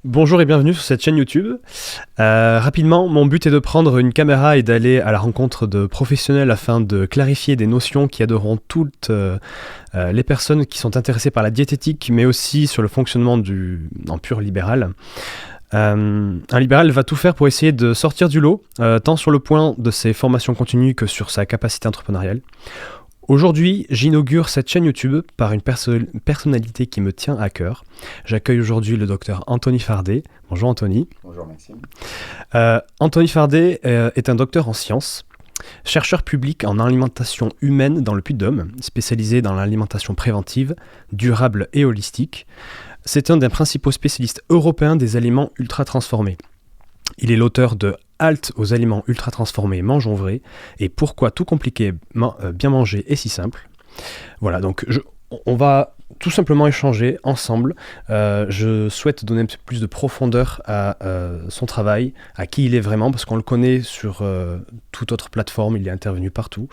Bonjour et bienvenue sur cette chaîne YouTube. Rapidement, mon but est de prendre une caméra et d'aller à la rencontre de professionnels afin de clarifier des notions qui aideront toutes les personnes qui sont intéressées par la diététique, mais aussi sur le fonctionnement en pur libéral. Un libéral va tout faire pour essayer de sortir du lot, tant sur le point de ses formations continues que sur sa capacité entrepreneuriale. Aujourd'hui, j'inaugure cette chaîne YouTube par une personnalité qui me tient à cœur. J'accueille aujourd'hui le docteur Anthony Fardet. Bonjour Anthony. Bonjour Maxime. Anthony Fardet est un docteur en sciences, chercheur public en alimentation humaine dans le Puy-de-Dôme, spécialisé dans l'alimentation préventive, durable et holistique. C'est un des principaux spécialistes européens des aliments ultra transformés. Il est l'auteur de Halte aux aliments ultra transformés, mangeons vrai, et pourquoi tout compliqué, bien manger est si simple. Voilà, donc on va tout simplement échanger ensemble. Je souhaite donner un petit peu plus de profondeur à son travail, à qui il est vraiment, parce qu'on le connaît sur toute autre plateforme, il est intervenu partout.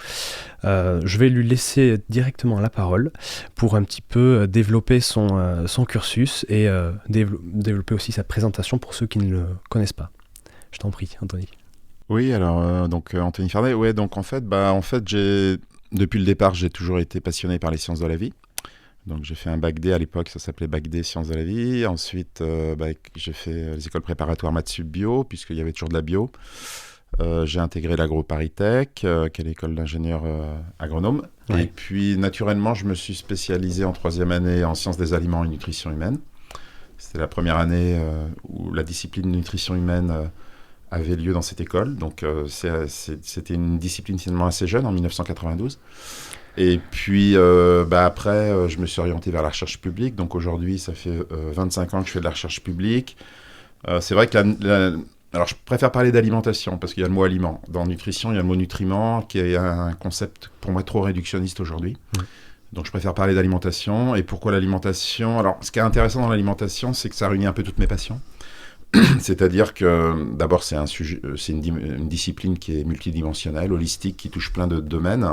Je vais lui laisser directement la parole pour un petit peu développer son cursus et développer aussi sa présentation pour ceux qui ne le connaissent pas. Je t'en prie, Anthony. Oui, alors Anthony Fardet. Ouais, donc en fait, depuis le départ, j'ai toujours été passionné par les sciences de la vie. Donc j'ai fait un bac D à l'époque, ça s'appelait bac D sciences de la vie. Ensuite, j'ai fait les écoles préparatoires maths sup bio, puisqu'il y avait toujours de la bio. J'ai intégré l'AgroParisTech, qui est l'école d'ingénieurs agronomes. Oui. Et puis naturellement, je me suis spécialisé en troisième année en sciences des aliments et nutrition humaine. C'était la première année où la discipline de nutrition humaine avait lieu dans cette école. Donc, c'était une discipline finalement assez jeune, en 1992. Et puis, après, je me suis orienté vers la recherche publique. Donc, aujourd'hui, ça fait 25 ans que je fais de la recherche publique. C'est vrai que alors, je préfère parler d'alimentation, parce qu'il y a le mot aliment. Dans nutrition, il y a le mot nutriment, qui est un concept, pour moi, trop réductionniste aujourd'hui. Donc, je préfère parler d'alimentation. Et pourquoi l'alimentation ? Alors, ce qui est intéressant dans l'alimentation, c'est que ça réunit un peu toutes mes passions. C'est-à-dire que, d'abord, c'est une discipline qui est multidimensionnelle, holistique, qui touche plein de domaines.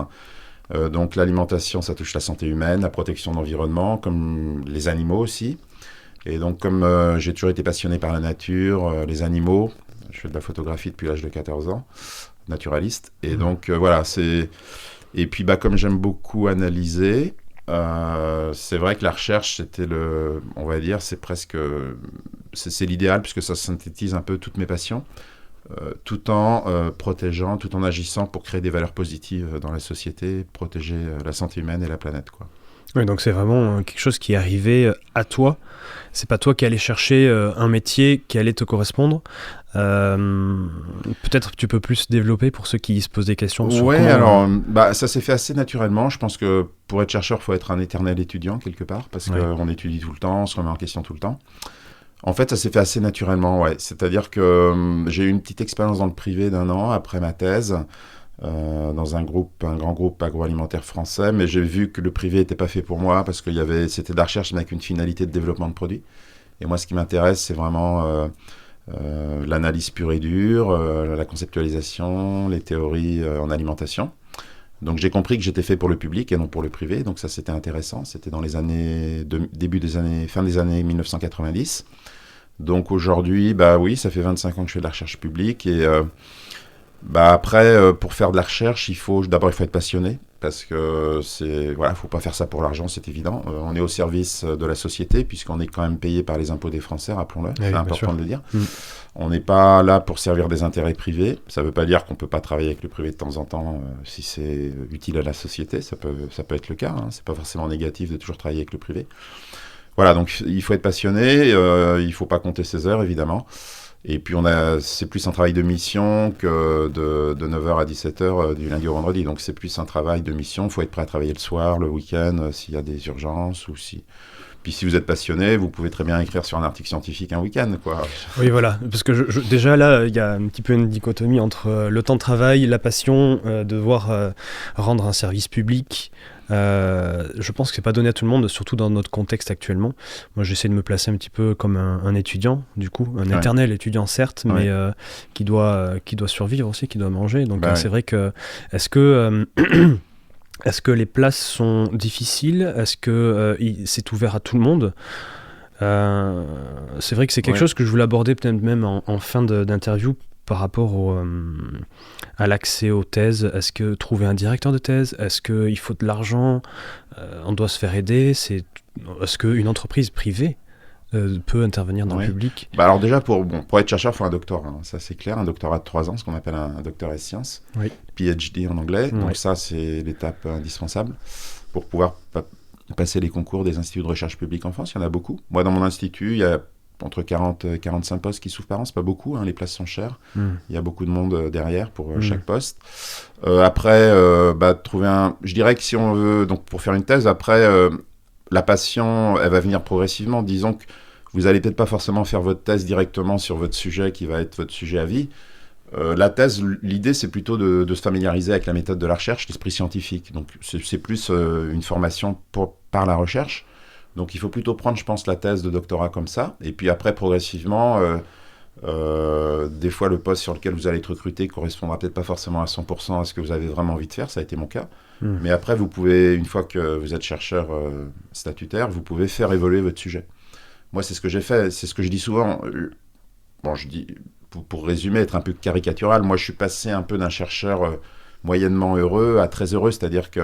Donc, l'alimentation, ça touche la santé humaine, la protection de l'environnement, comme les animaux aussi. Et donc, comme j'ai toujours été passionné par la nature, les animaux, je fais de la photographie depuis l'âge de 14 ans, naturaliste. Et donc, voilà, c'est... Et puis, comme j'aime beaucoup analyser... c'est vrai que la recherche, c'était on va dire, c'est l'idéal puisque ça synthétise un peu toutes mes passions, tout en protégeant, tout en agissant pour créer des valeurs positives dans la société, protéger la santé humaine et la planète, quoi. Oui, donc c'est vraiment quelque chose qui est arrivé à toi. C'est pas toi qui allais chercher un métier qui allait te correspondre. Peut-être que tu peux plus développer pour ceux qui se posent des questions sur comment... alors, ça s'est fait assez naturellement. Je pense que pour être chercheur, il faut être un éternel étudiant quelque part, parce qu'on étudie tout le temps, on se remet en question tout le temps. En fait, ça s'est fait assez naturellement, ouais. C'est-à-dire que j'ai eu une petite expérience dans le privé d'1 an après ma thèse, dans un grand groupe agroalimentaire français, mais j'ai vu que le privé n'était pas fait pour moi, parce que c'était de la recherche, mais avec une finalité de développement de produits. Et moi, ce qui m'intéresse, c'est vraiment... l'analyse pure et dure, la conceptualisation, les théories en alimentation. Donc j'ai compris que j'étais fait pour le public et non pour le privé, donc ça c'était intéressant, c'était dans les fin des années 1990. Donc aujourd'hui, oui, ça fait 25 ans que je fais de la recherche publique et après, pour faire de la recherche, d'abord il faut être passionné, parce que faut pas faire ça pour l'argent, c'est évident. On est au service de la société, puisqu'on est quand même payé par les impôts des Français, rappelons-le, c'est important de le dire. On n'est pas là pour servir des intérêts privés. Ça veut pas dire qu'on peut pas travailler avec le privé de temps en temps, si c'est utile à la société, ça peut être le cas, hein. C'est pas forcément négatif de toujours travailler avec le privé. Voilà, donc il faut être passionné, il faut pas compter ses heures, évidemment. Et puis c'est plus un travail de mission que de 9h à 17h du lundi au vendredi. Donc c'est plus un travail de mission. Il faut être prêt à travailler le soir, le week-end, s'il y a des urgences ou si... Puis si vous êtes passionné, vous pouvez très bien écrire sur un article scientifique un week-end, quoi. Oui, voilà. Parce que déjà là, il y a un petit peu une dichotomie entre le temps de travail, la passion, devoir rendre un service public. Je pense que c'est pas donné à tout le monde, surtout dans notre contexte actuellement. Moi, j'essaie de me placer un petit peu comme un étudiant, du coup, un éternel étudiant certes, mais qui doit survivre aussi, qui doit manger. Donc c'est vrai que est-ce que les places sont difficiles ? Est-ce que c'est ouvert à tout le monde ? C'est vrai que c'est quelque chose que je voulais aborder peut-être même en fin d'interview par rapport à l'accès aux thèses. Est-ce que trouver un directeur de thèse, est-ce qu'il faut de l'argent, on doit se faire aider, est-ce qu'une entreprise privée peut intervenir dans le public? Alors déjà, pour être chercheur, il faut un doctorat, ça c'est clair, un doctorat de 3 ans, ce qu'on appelle un doctorat de sciences, PhD en anglais, donc ça c'est l'étape indispensable pour pouvoir passer les concours des instituts de recherche publique en France. Il y en a beaucoup. Moi, dans mon institut, il y a entre 40 et 45 postes qui s'ouvrent par an. C'est pas beaucoup, les places sont chères. Il y a beaucoup de monde derrière pour chaque poste. Après, trouver je dirais que si on veut, donc pour faire une thèse, après, la passion, elle va venir progressivement. Disons que vous allez peut-être pas forcément faire votre thèse directement sur votre sujet qui va être votre sujet à vie. La thèse, l'idée, c'est plutôt de se familiariser avec la méthode de la recherche, l'esprit scientifique. Donc, c'est plus une formation par la recherche. Donc, il faut plutôt prendre, je pense, la thèse de doctorat comme ça. Et puis après, progressivement, des fois, le poste sur lequel vous allez être recruté correspondra peut-être pas forcément à 100% à ce que vous avez vraiment envie de faire. Ça a été mon cas. Mais après, vous pouvez, une fois que vous êtes chercheur statutaire, vous pouvez faire évoluer votre sujet. Moi, c'est ce que j'ai fait. C'est ce que je dis souvent. Je dis... Pour résumer, être un peu caricatural, moi je suis passé un peu d'un chercheur moyennement heureux à très heureux, c'est-à-dire que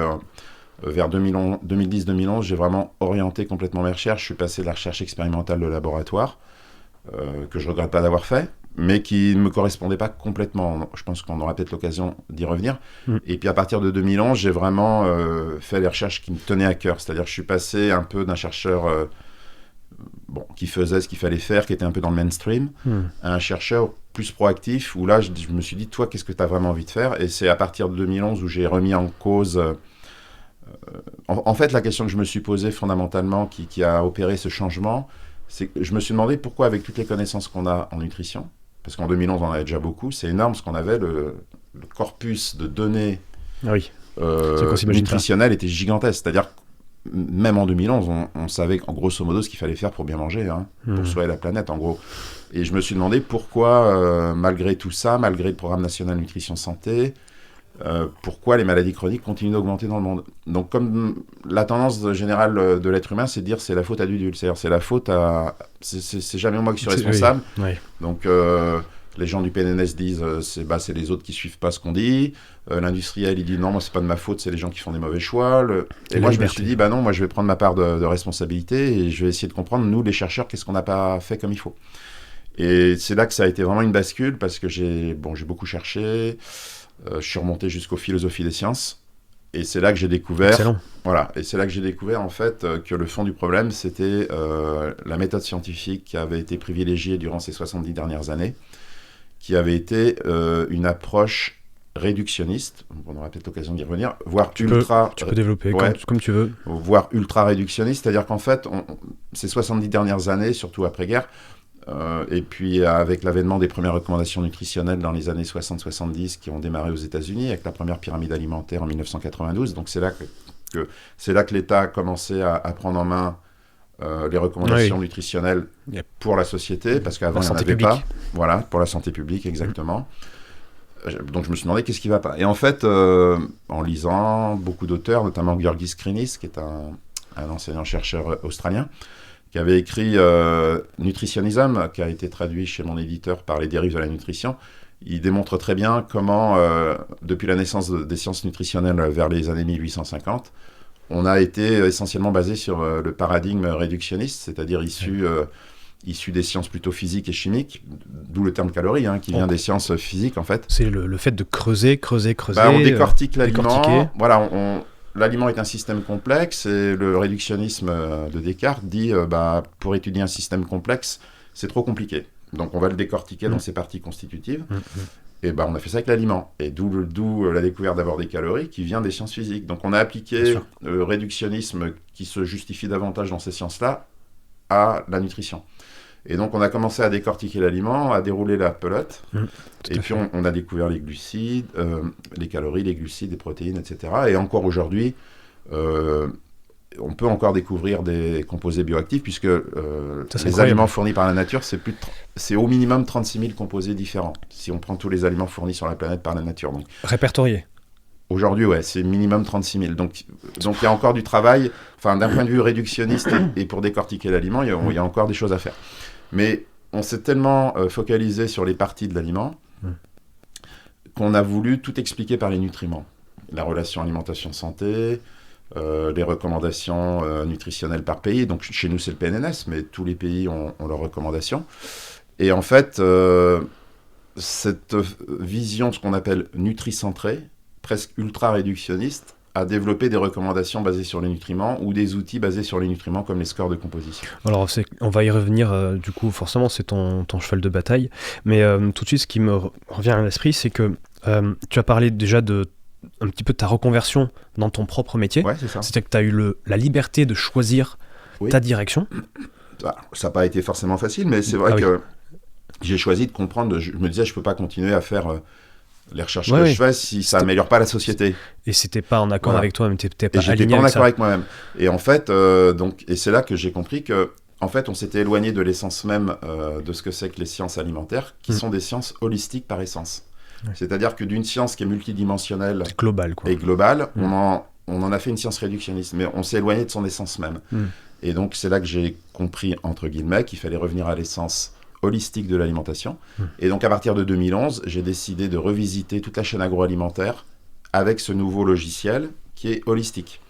vers 2010-2011, j'ai vraiment orienté complètement mes recherches. Je suis passé de la recherche expérimentale de laboratoire, que je ne regrette pas d'avoir fait, mais qui ne me correspondait pas complètement. Je pense qu'on aura peut-être l'occasion d'y revenir. Et puis à partir de 2011, j'ai vraiment fait les recherches qui me tenaient à cœur, c'est-à-dire que je suis passé un peu d'un chercheur... qui faisait ce qu'il fallait faire, qui était un peu dans le mainstream, à un chercheur plus proactif, où là, je me suis dit, toi, qu'est-ce que tu as vraiment envie de faire? Et c'est à partir de 2011 où j'ai remis en cause... en fait, la question que je me suis posée fondamentalement, qui a opéré ce changement, c'est que je me suis demandé pourquoi, avec toutes les connaissances qu'on a en nutrition, parce qu'en 2011, on en avait déjà beaucoup, c'est énorme ce qu'on avait, le corpus de données nutritionnelles était gigantesque, c'est-à-dire même en 2011, on savait en grosso modo ce qu'il fallait faire pour bien manger, pour sauver la planète en gros. Et je me suis demandé pourquoi, malgré tout ça, malgré le programme national nutrition santé, pourquoi les maladies chroniques continuent d'augmenter dans le monde. Donc comme la tendance générale de l'être humain, c'est de dire c'est la faute à Dudul, c'est-à-dire c'est la faute à... C'est jamais moi qui suis responsable. Donc... les gens du PNNS disent c'est les autres qui suivent pas ce qu'on dit. L'industriel, il dit non, moi c'est pas de ma faute, c'est les gens qui font des mauvais choix. Et moi je me suis dit non, moi je vais prendre ma part de responsabilité et je vais essayer de comprendre, nous les chercheurs, qu'est-ce qu'on n'a pas fait comme il faut. Et c'est là que ça a été vraiment une bascule parce que j'ai beaucoup cherché, je suis remonté jusqu'aux philosophies des sciences et c'est là que j'ai découvert... Excellent. Voilà, et c'est là que j'ai découvert en fait que le fond du problème c'était la méthode scientifique qui avait été privilégiée durant ces 70 dernières années, qui avait été une approche réductionniste, on aura peut-être l'occasion d'y revenir, voire tu peux développer comme tu veux. Voire ultra réductionniste, c'est-à-dire qu'en fait, ces 70 dernières années, surtout après-guerre, et puis avec l'avènement des premières recommandations nutritionnelles dans les années 60-70 qui ont démarré aux États-Unis, avec la première pyramide alimentaire en 1992, donc c'est là que l'État a commencé à prendre en main les recommandations nutritionnelles pour la société, parce qu'avant, il n'y en avait pas. Voilà, pour la santé publique, exactement. Donc, je me suis demandé qu'est-ce qui ne va pas. Et en fait, en lisant beaucoup d'auteurs, notamment Georgis Krinis, qui est un enseignant-chercheur australien, qui avait écrit Nutritionism, qui a été traduit chez mon éditeur par Les dérives de la nutrition. Il démontre très bien comment, depuis la naissance des sciences nutritionnelles vers les années 1850, on a été essentiellement basé sur le paradigme réductionniste, c'est-à-dire issu des sciences plutôt physiques et chimiques, d'où le terme calorie, qui vient des sciences physiques en fait. C'est le fait de creuser. On décortique l'aliment. Voilà, l'aliment est un système complexe et le réductionnisme de Descartes dit pour étudier un système complexe, c'est trop compliqué. Donc on va le décortiquer dans ses parties constitutives. Et on a fait ça avec l'aliment. Et d'où la découverte d'abord des calories qui vient des sciences physiques. Donc on a appliqué le réductionnisme qui se justifie davantage dans ces sciences-là à la nutrition. Et donc on a commencé à décortiquer l'aliment, à dérouler la pelote. Et puis on a découvert les glucides, les calories, les glucides, les protéines, etc. Et encore aujourd'hui, on peut encore découvrir des composés bioactifs puisque les aliments fournis par la nature, c'est au minimum 36 000 composés différents si on prend tous les aliments fournis sur la planète par la nature. Donc, répertoriés. Aujourd'hui, ouais, c'est minimum 36 000. Donc il y a encore du travail, enfin, d'un point de vue réductionniste et pour décortiquer l'aliment, il y a encore des choses à faire. Mais on s'est tellement focalisé sur les parties de l'aliment qu'on a voulu tout expliquer par les nutriments. La relation alimentation-santé, les recommandations nutritionnelles par pays. Donc chez nous, c'est le PNNS, mais tous les pays ont leurs recommandations. Et en fait, cette vision, ce qu'on appelle nutri-centrée, presque ultra-réductionniste, a développé des recommandations basées sur les nutriments ou des outils basés sur les nutriments comme les scores de composition. Alors, on va y revenir, du coup, forcément, c'est ton cheval de bataille. Mais tout de suite, ce qui me revient à l'esprit, c'est que tu as parlé déjà un petit peu de ta reconversion dans ton propre métier. Ouais, c'est ça. C'est-à-dire que tu as eu la liberté de choisir ta direction. Ça n'a pas été forcément facile, mais c'est vrai que j'ai choisi de comprendre. Je me disais, je ne peux pas continuer à faire les recherches que je fais si ça n'améliore pas la société. Et c'était pas en accord avec toi, mais t'étais pas aligné avec ça. Et j'étais pas en accord avec moi-même. Et en fait, et c'est là que j'ai compris que, en fait, on s'était éloigné de l'essence même de ce que c'est que les sciences alimentaires, qui sont des sciences holistiques par essence. Ouais. C'est-à-dire que d'une science qui est multidimensionnelle et globale, on en a fait une science réductionniste, mais on s'est éloigné de son essence même. Et donc, c'est là que j'ai compris, entre guillemets, qu'il fallait revenir à l'essence holistique de l'alimentation. Et donc, à partir de 2011, j'ai décidé de revisiter toute la chaîne agroalimentaire avec ce nouveau logiciel qui est holistique.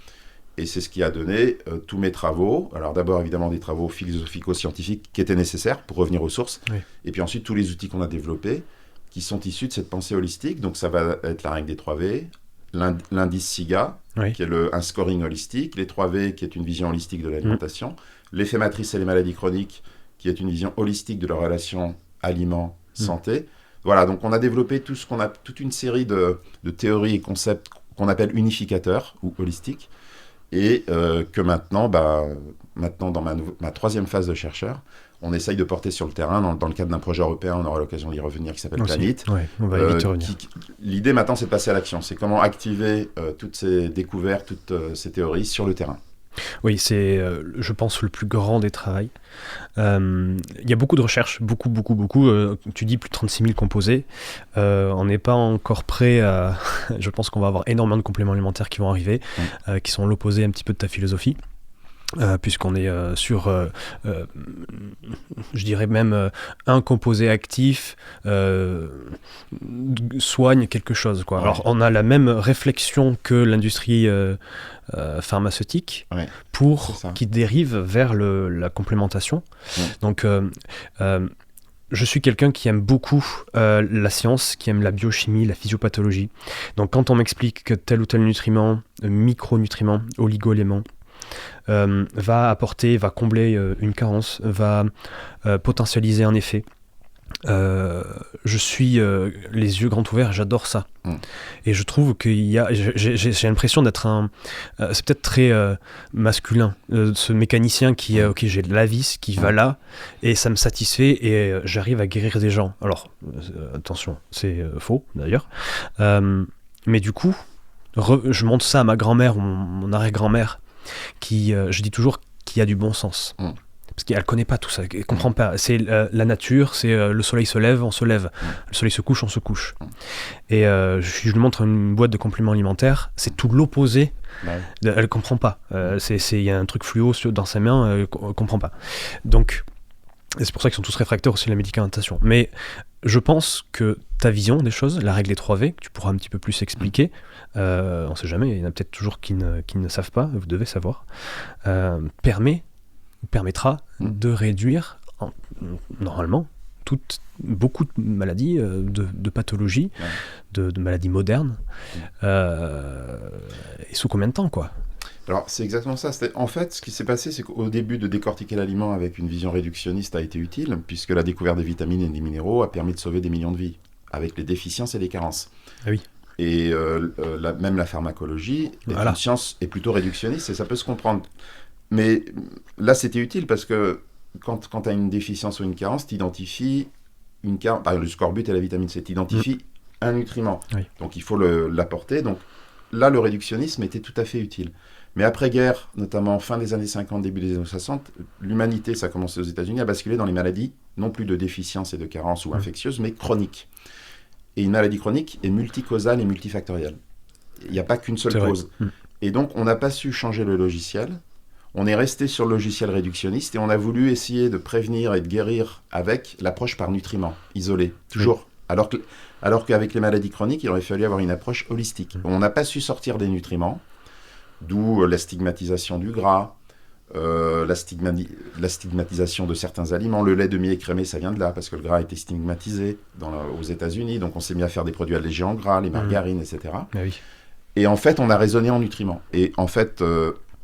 Et c'est ce qui a donné tous mes travaux. Alors d'abord, évidemment, des travaux philosophico-scientifiques qui étaient nécessaires pour revenir aux sources. Oui. Et puis ensuite, tous les outils qu'on a développés qui sont issus de cette pensée holistique. Donc ça va être la règle des 3V, l'indice SIGA, qui est un scoring holistique, les 3V, qui est une vision holistique de l'alimentation, l'effet matrice et les maladies chroniques, qui est une vision holistique de la relation aliment-santé. Voilà, donc on a développé toute une série de théories et concepts qu'on appelle unificateurs ou holistiques, et que maintenant, dans ma troisième phase de chercheur, on essaye de porter sur le terrain dans le cadre d'un projet européen, on aura l'occasion d'y revenir, qui s'appelle Planète. Ouais, on va vite revenir. L'idée maintenant, c'est de passer à l'action. C'est comment activer toutes ces découvertes, toutes ces théories sur le terrain. Oui, c'est, je pense, le plus grand des travails. Il y a beaucoup de recherches, beaucoup. Tu dis plus de 36 000 composés. On n'est pas encore prêt à... Je pense qu'on va avoir énormément de compléments alimentaires qui vont arriver, qui sont l'opposé un petit peu de ta philosophie. Puisqu'on est sur, je dirais même, un composé actif soigne quelque chose, quoi. Ouais. Alors, on a la même réflexion que l'industrie pharmaceutique qui dérive vers la complémentation. Donc, je suis quelqu'un qui aime beaucoup la science, qui aime la biochimie, la physiopathologie. Donc, quand on m'explique que tel ou tel nutriment, micronutriment, oligo-élément, va combler une carence, va potentialiser un effet. Je suis les yeux grands ouverts, j'adore ça. Et je trouve j'ai l'impression d'être c'est peut-être très masculin, ce mécanicien qui j'ai la vis qui va là et ça me satisfait et j'arrive à guérir des gens. Alors attention, c'est faux d'ailleurs. Mais du coup, je montre ça à ma grand-mère ou mon arrière-grand-mère, qui, je dis toujours, qui a du bon sens. Parce qu'elle ne connaît pas tout ça, elle ne comprend pas. C'est la nature, c'est le soleil se lève, on se lève. Le soleil se couche, on se couche. Et je lui montre une boîte de compléments alimentaires, c'est tout l'opposé. Elle ne comprend pas. Il y a un truc fluo dans sa main, elle ne comprend pas. Donc, et c'est pour ça qu'ils sont tous réfractaires aussi à la médicamentation. Mais je pense que ta vision des choses, la règle des 3V, que tu pourras un petit peu plus expliquer, on ne sait jamais, il y en a peut-être toujours qui ne savent pas, vous devez savoir, permettra de réduire, normalement, beaucoup de maladies, de pathologies, de maladies modernes, et sous combien de temps, quoi ? Alors, c'est exactement ça. En fait, ce qui s'est passé, c'est qu'au début, de décortiquer l'aliment avec une vision réductionniste a été utile, puisque la découverte des vitamines et des minéraux a permis de sauver des millions de vies, avec les déficiences et les carences. Ah oui. Et même la pharmacologie, une science est plutôt réductionniste, et ça peut se comprendre. Mais là, c'était utile, parce que quand tu as une déficience ou une carence, tu identifies une carence, par exemple le scorbut et la vitamine C, tu identifies un nutriment. Oui. Donc, il faut l'apporter. Donc, là, le réductionnisme était tout à fait utile. Mais après-guerre, notamment fin des années 50, début des années 60, l'humanité, ça a commencé aux États-Unis, a basculé dans les maladies, non plus de déficience et de carence ou infectieuses, mais chroniques. Et une maladie chronique est multicausale et multifactorielle. Il n'y a pas qu'une seule C'est vrai. cause. Et donc, on n'a pas su changer le logiciel. On est resté sur le logiciel réductionniste et on a voulu essayer de prévenir et de guérir avec l'approche par nutriments, isolée, toujours. Alors qu'avec les maladies chroniques, il aurait fallu avoir une approche holistique. On n'a pas su sortir des nutriments, d'où la stigmatisation du gras, la stigmatisation de certains aliments. Le lait demi-écrémé, ça vient de là, parce que le gras a été stigmatisé aux États-Unis, donc on s'est mis à faire des produits allégés en gras, les margarines, etc. Ah oui. Et en fait, on a raisonné en nutriments. Et en fait,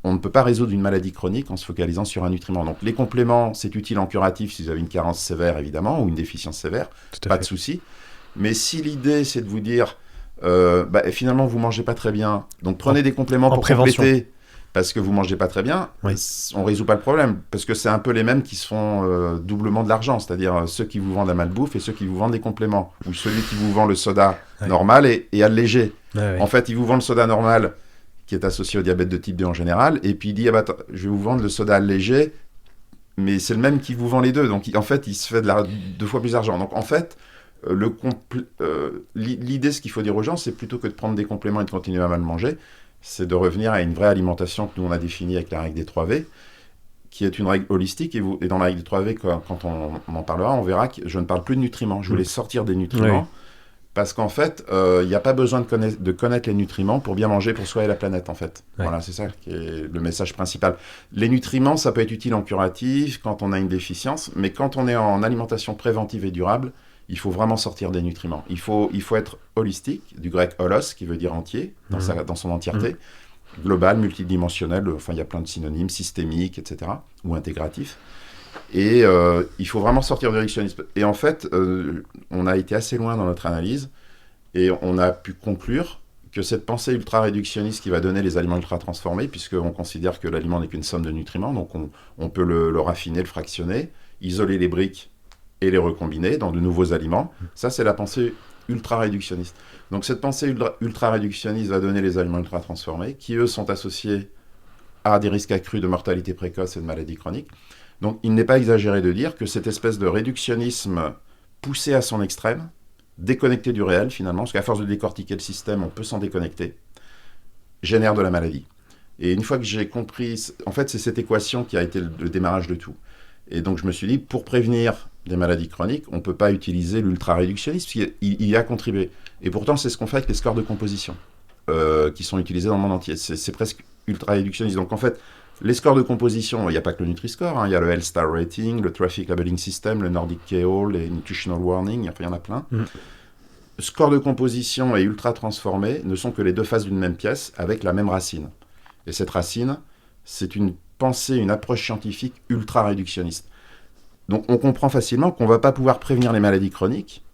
on ne peut pas résoudre une maladie chronique en se focalisant sur un nutriment. Donc les compléments, c'est utile en curatif si vous avez une carence sévère, évidemment, ou une déficience sévère, pas de souci. Mais si l'idée, c'est de vous dire, finalement, vous mangez pas très bien, donc prenez des compléments pour compléter, parce que vous mangez pas très bien, on résout pas le problème, parce que c'est un peu les mêmes qui se font doublement de l'argent, c'est-à-dire ceux qui vous vendent la malbouffe et ceux qui vous vendent des compléments, ou celui qui vous vend le soda normal et allégé. En fait, il vous vend le soda normal, qui est associé au diabète de type 2 en général, et puis il dit, je vais vous vendre le soda allégé, mais c'est le même qui vous vend les deux, donc en fait, il se fait 2 fois plus d'argent. Donc en fait, l'idée, ce qu'il faut dire aux gens, c'est plutôt que de prendre des compléments et de continuer à mal manger, c'est de revenir à une vraie alimentation que nous on a définie avec la règle des 3V, qui est une règle holistique, et dans la règle des 3V, quand on en parlera, on verra que je ne parle plus de nutriments, je voulais sortir des nutriments, parce qu'en fait, il n'y a pas besoin de connaître les nutriments pour bien manger pour soi et la planète, en fait. Voilà, c'est ça qui est le message principal. Les nutriments, ça peut être utile en curatif, quand on a une déficience, mais quand on est en alimentation préventive et durable, il faut vraiment sortir des nutriments. Il faut être holistique, du grec holos, qui veut dire entier, dans son entièreté, global, multidimensionnel, enfin il y a plein de synonymes, systémique, etc., ou intégratif. Et il faut vraiment sortir du réductionnisme. Et en fait, on a été assez loin dans notre analyse, et on a pu conclure que cette pensée ultra-réductionniste qui va donner les aliments ultra-transformés, puisqu'on considère que l'aliment n'est qu'une somme de nutriments, donc on peut le raffiner, le fractionner, isoler les briques, et les recombiner dans de nouveaux aliments. Ça, c'est la pensée ultra-réductionniste. Donc cette pensée ultra-réductionniste va donner les aliments ultra-transformés, qui, eux, sont associés à des risques accrus de mortalité précoce et de maladies chroniques. Donc il n'est pas exagéré de dire que cette espèce de réductionnisme poussé à son extrême, déconnecté du réel, finalement, parce qu'à force de décortiquer le système, on peut s'en déconnecter, génère de la maladie. Et une fois que j'ai compris... En fait, c'est cette équation qui a été le démarrage de tout. Et donc je me suis dit, pour prévenir des maladies chroniques, on ne peut pas utiliser l'ultra-réductionnisme, puisqu'il y a contribué. Et pourtant, c'est ce qu'on fait avec les scores de composition, qui sont utilisés dans le monde entier. C'est presque ultra-réductionniste. Donc en fait, les scores de composition, il n'y a pas que le Nutri-Score, il y a le Health Star Rating, le Traffic Labeling System, le Nordic KO, les Nutritional Warning, il y en a plein. Score de composition et ultra-transformé ne sont que les deux faces d'une même pièce, avec la même racine. Et cette racine, c'est une pensée, une approche scientifique ultra-réductionniste. Donc on comprend facilement qu'on ne va pas pouvoir prévenir les maladies chroniques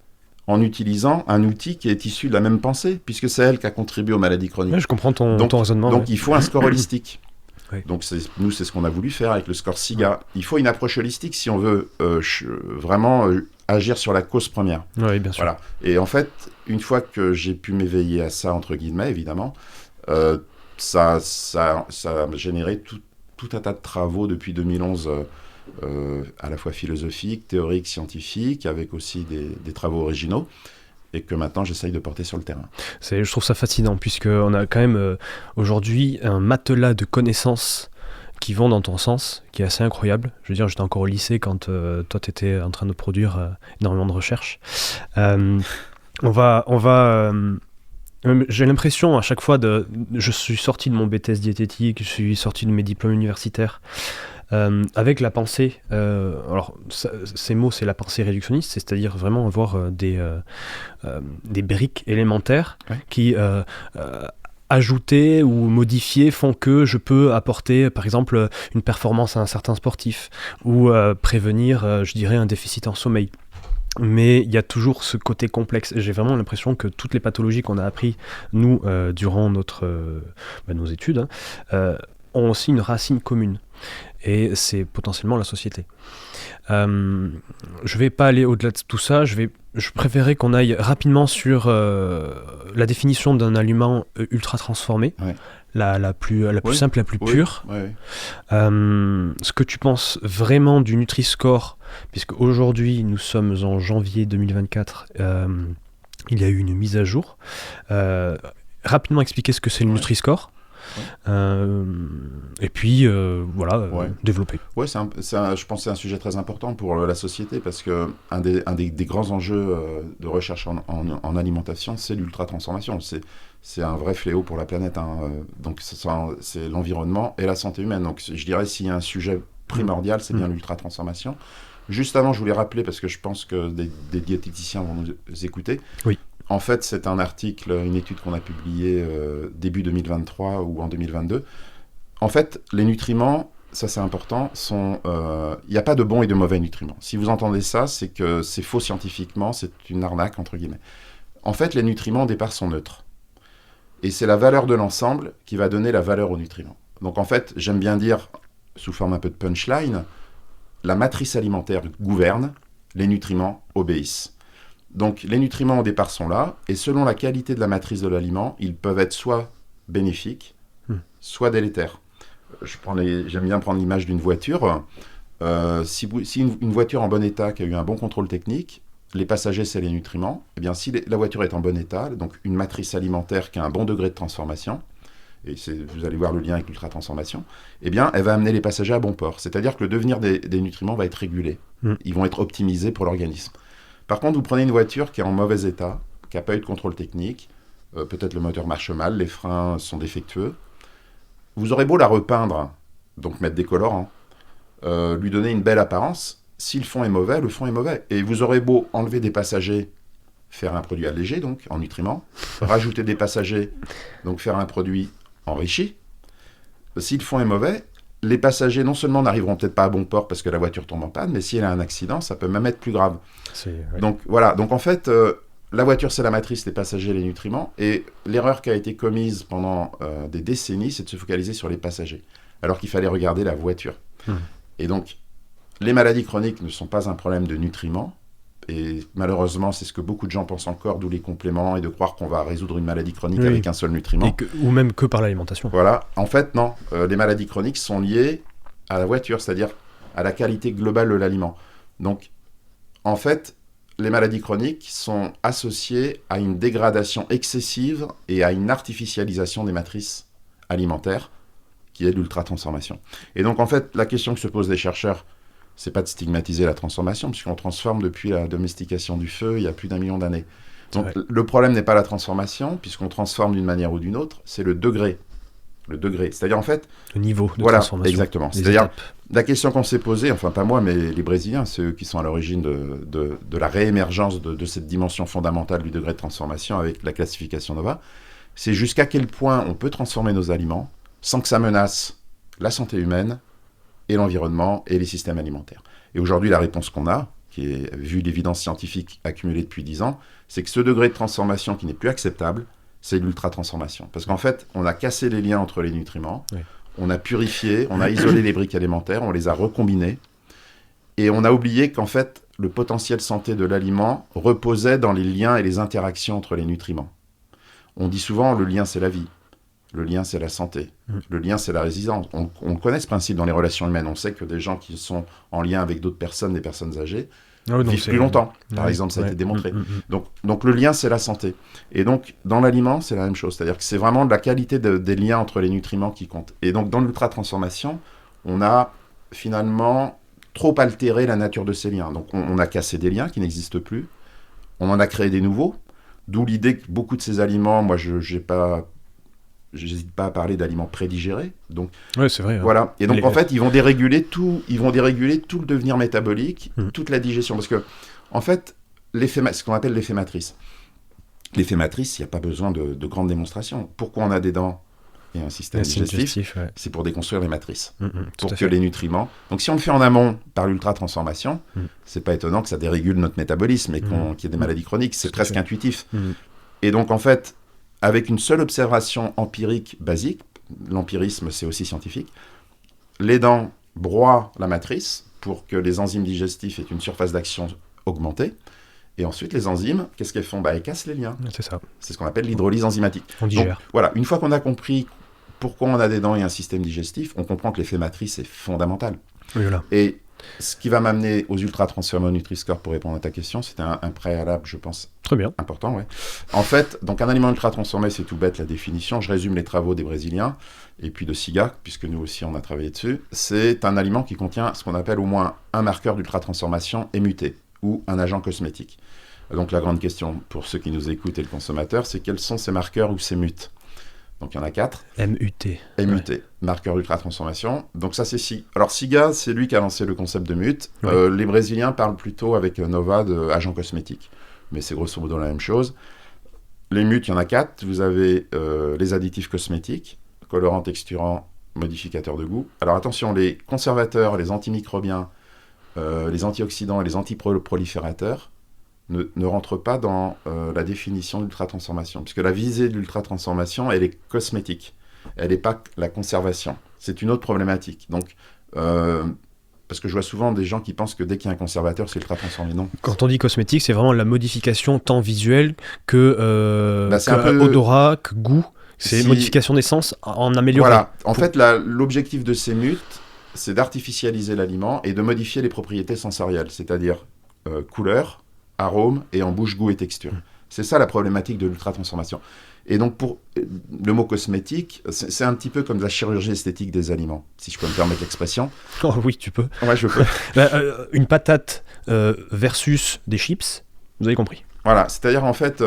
en utilisant un outil qui est issu de la même pensée, puisque c'est elle qui a contribué aux maladies chroniques. Ouais, je comprends ton raisonnement. Donc il faut un score holistique. Donc c'est ce qu'on a voulu faire avec le score SIGA. Il faut une approche holistique si on veut vraiment agir sur la cause première. Oui, bien sûr. Voilà. Et en fait, une fois que j'ai pu m'éveiller à ça, entre guillemets, évidemment, ça a généré tout un tas de travaux depuis 2011, à la fois philosophiques, théoriques, scientifiques, avec aussi des travaux originaux, et que maintenant j'essaye de porter sur le terrain. Je trouve ça fascinant, puisqu'on a quand même aujourd'hui un matelas de connaissances qui vont dans ton sens, qui est assez incroyable. Je veux dire, j'étais encore au lycée quand toi tu étais en train de produire énormément de recherches. J'ai l'impression à chaque fois je suis sorti de mon BTS diététique, je suis sorti de mes diplômes universitaires avec la pensée, alors ces mots c'est la pensée réductionniste, c'est-à-dire vraiment avoir des briques élémentaires qui ajouter ou modifier font que je peux apporter par exemple une performance à un certain sportif ou prévenir je dirais un déficit en sommeil. Mais il y a toujours ce côté complexe. J'ai vraiment l'impression que toutes les pathologies qu'on a appris, nous, durant nos études, ont aussi une racine commune. Et c'est potentiellement la société. Je vais pas aller au-delà de tout ça. Je préférerais qu'on aille rapidement sur la définition d'un aliment ultra transformé. Ouais. La plus simple, la plus pure. Ouais. Ce que tu penses vraiment du Nutri-Score, puisque aujourd'hui nous sommes en janvier 2024, il y a eu une mise à jour. rapidement expliquer ce que c'est le Nutri-Score. Ouais. Et puis, développer. Ouais, je pense que c'est un sujet très important pour la société parce que un des grands enjeux de recherche en alimentation, c'est l'ultra-transformation. C'est un vrai fléau pour la planète. Donc, c'est l'environnement et la santé humaine. Donc, je dirais, s'il y a un sujet primordial, c'est bien l'ultra-transformation. Juste avant, je voulais rappeler, parce que je pense que des diététiciens vont nous écouter. Oui. En fait, c'est un article, une étude qu'on a publiée début 2023 ou en 2022. En fait, les nutriments, ça c'est important, il n'y a pas de bons et de mauvais nutriments. Si vous entendez ça, c'est que c'est faux scientifiquement, c'est une arnaque, entre guillemets. En fait, les nutriments, au départ, sont neutres. Et c'est la valeur de l'ensemble qui va donner la valeur aux nutriments. Donc en fait, j'aime bien dire, sous forme un peu de punchline, la matrice alimentaire gouverne, les nutriments obéissent. Donc les nutriments au départ sont là, et selon la qualité de la matrice de l'aliment, ils peuvent être soit bénéfiques, soit délétères. J'aime bien prendre l'image d'une voiture. Si une voiture en bon état, qui a eu un bon contrôle technique, les passagers, c'est les nutriments. Eh bien, si la voiture est en bon état, donc une matrice alimentaire qui a un bon degré de transformation, et vous allez voir le lien avec l'ultra-transformation, eh bien, elle va amener les passagers à bon port. C'est-à-dire que le devenir des nutriments va être régulé. Ils vont être optimisés pour l'organisme. Par contre, vous prenez une voiture qui est en mauvais état, qui n'a pas eu de contrôle technique, peut-être le moteur marche mal, les freins sont défectueux. Vous aurez beau la repeindre, donc mettre des colorants, lui donner une belle apparence, si le fond est mauvais, le fond est mauvais. Et vous aurez beau enlever des passagers, faire un produit allégé, donc en nutriments, rajouter des passagers, donc faire un produit enrichi. Si le fond est mauvais, les passagers non seulement n'arriveront peut-être pas à bon port parce que la voiture tombe en panne, mais si elle a un accident, ça peut même être plus grave. Ouais. Donc voilà, donc en fait, la voiture c'est la matrice, les passagers les nutriments, et l'erreur qui a été commise pendant des décennies, c'est de se focaliser sur les passagers, alors qu'il fallait regarder la voiture. Et donc, les maladies chroniques ne sont pas un problème de nutriments, et malheureusement, c'est ce que beaucoup de gens pensent encore, d'où les compléments, et de croire qu'on va résoudre une maladie chronique avec un seul nutriment. Ou même que par l'alimentation. Voilà. En fait, non. Les maladies chroniques sont liées à la voiture, c'est-à-dire à la qualité globale de l'aliment. Donc, en fait, les maladies chroniques sont associées à une dégradation excessive et à une artificialisation des matrices alimentaires, qui est l'ultra-transformation. Et donc, en fait, la question que se posent les chercheurs, c'est pas de stigmatiser la transformation, puisqu'on transforme depuis la domestication du feu il y a plus d'1 million d'années. Donc le problème n'est pas la transformation, puisqu'on transforme d'une manière ou d'une autre, c'est le degré. Le degré, c'est-à-dire en fait... Le niveau de transformation. Exactement. C'est-à-dire la question qu'on s'est posée, enfin pas moi, mais les Brésiliens, c'est eux qui sont à l'origine de la réémergence de cette dimension fondamentale du degré de transformation avec la classification NOVA, c'est jusqu'à quel point on peut transformer nos aliments sans que ça menace la santé humaine, et l'environnement et les systèmes alimentaires. Et aujourd'hui, la réponse qu'on a, qui est vu l'évidence scientifique accumulée depuis 10 ans, c'est que ce degré de transformation qui n'est plus acceptable, c'est l'ultra-transformation. Parce qu'en fait, on a cassé les liens entre les nutriments, on a purifié, on a isolé les briques alimentaires, on les a recombinés, et on a oublié qu'en fait, le potentiel santé de l'aliment reposait dans les liens et les interactions entre les nutriments. On dit souvent, le lien, c'est la vie. Le lien, c'est la santé. Le lien, c'est la résilience. On connaît ce principe dans les relations humaines. On sait que des gens qui sont en lien avec d'autres personnes, des personnes âgées, vivent plus longtemps. Par exemple, ça a été démontré. Donc, le lien, c'est la santé. Et donc, dans l'aliment, c'est la même chose. C'est-à-dire que c'est vraiment de la qualité des liens entre les nutriments qui compte. Et donc, dans l'ultra-transformation, on a finalement trop altéré la nature de ces liens. Donc, on a cassé des liens qui n'existent plus. On en a créé des nouveaux. D'où l'idée que beaucoup de ces aliments, moi, j'hésite pas à parler d'aliments prédigérés. Donc, c'est vrai. Voilà. Et donc, en fait, ils vont déréguler tout le devenir métabolique, toute la digestion. Parce que, en fait, ce qu'on appelle l'effet matrice. L'effet matrice, il n'y a pas besoin de grandes démonstrations. Pourquoi on a des dents et un système digestif, c'est pour déconstruire les matrices. Pour que les nutriments... Donc, si on le fait en amont par l'ultra-transformation, c'est pas étonnant que ça dérégule notre métabolisme et qu'il y ait des maladies chroniques. C'est presque intuitif. Et donc, en fait, avec une seule observation empirique basique, l'empirisme c'est aussi scientifique, les dents broient la matrice pour que les enzymes digestifs aient une surface d'action augmentée, et ensuite les enzymes, qu'est-ce qu'elles font ? Elles cassent les liens. C'est ça. C'est ce qu'on appelle l'hydrolyse enzymatique. On digère. Donc, voilà, une fois qu'on a compris pourquoi on a des dents et un système digestif, on comprend que l'effet matrice est fondamental. Voilà. Et Ce qui va m'amener aux ultra-transformés au Nutri-Score pour répondre à ta question, c'était un préalable, je pense, Très bien. important. Ouais. En fait, donc un aliment ultra-transformé, c'est tout bête la définition. Je résume les travaux des Brésiliens et puis de SIGA, puisque nous aussi on a travaillé dessus. C'est un aliment qui contient ce qu'on appelle au moins un marqueur d'ultra-transformation émuté ou un agent cosmétique. Donc la grande question pour ceux qui nous écoutent et le consommateur, c'est quels sont ces marqueurs ou ces mutes. Donc il y en a 4. MUT. MUT, marqueur d'ultra-transformation. Donc ça c'est SIGA. Alors SIGA, c'est lui qui a lancé le concept de MUT. Ouais. Les Brésiliens parlent plutôt avec Nova d'agents cosmétiques. Mais c'est grosso modo la même chose. Les MUT, il y en a 4. Vous avez les additifs cosmétiques, colorants, texturants, modificateurs de goût. Alors attention, les conservateurs, les antimicrobiens, les antioxydants et les antiproliférateurs ne rentrent pas dans la définition d'ultra-transformation. Puisque la visée de l'ultra-transformation, elle est cosmétique. Elle n'est pas la conservation. C'est une autre problématique. Donc, parce que je vois souvent des gens qui pensent que dès qu'il y a un conservateur, c'est ultra-transformé. Non. Quand on dit cosmétique, c'est vraiment la modification tant visuelle que, C'est que un peu... odorat, que goût. C'est modification d'essence en amélioré. Voilà. En fait, l'objectif de ces MUT, c'est d'artificialiser l'aliment et de modifier les propriétés sensorielles, c'est-à-dire couleur, arôme et en bouche, goût et texture. C'est ça la problématique de l'ultra-transformation. Et donc, pour le mot cosmétique, c'est un petit peu comme la chirurgie esthétique des aliments, si je peux me permettre l'expression. Oh oui, tu peux. Ouais, je peux. Une patate versus des chips, vous avez compris. Voilà, c'est-à-dire en fait...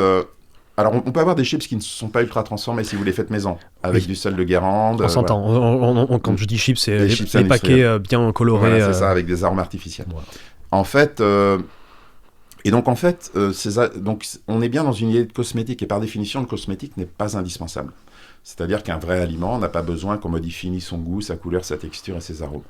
alors, on peut avoir des chips qui ne sont pas ultra-transformés si vous les faites maison, avec du sel de Guérande. On s'entend. Voilà. Quand je dis chips, c'est chips les paquets bien colorés. Voilà, c'est ça, avec des arômes artificiels. Voilà. En fait... Et donc, en fait, donc, on est bien dans une idée de cosmétique. Et par définition, le cosmétique n'est pas indispensable. C'est-à-dire qu'un vrai aliment n'a pas besoin qu'on modifie ni son goût, sa couleur, sa texture et ses arômes.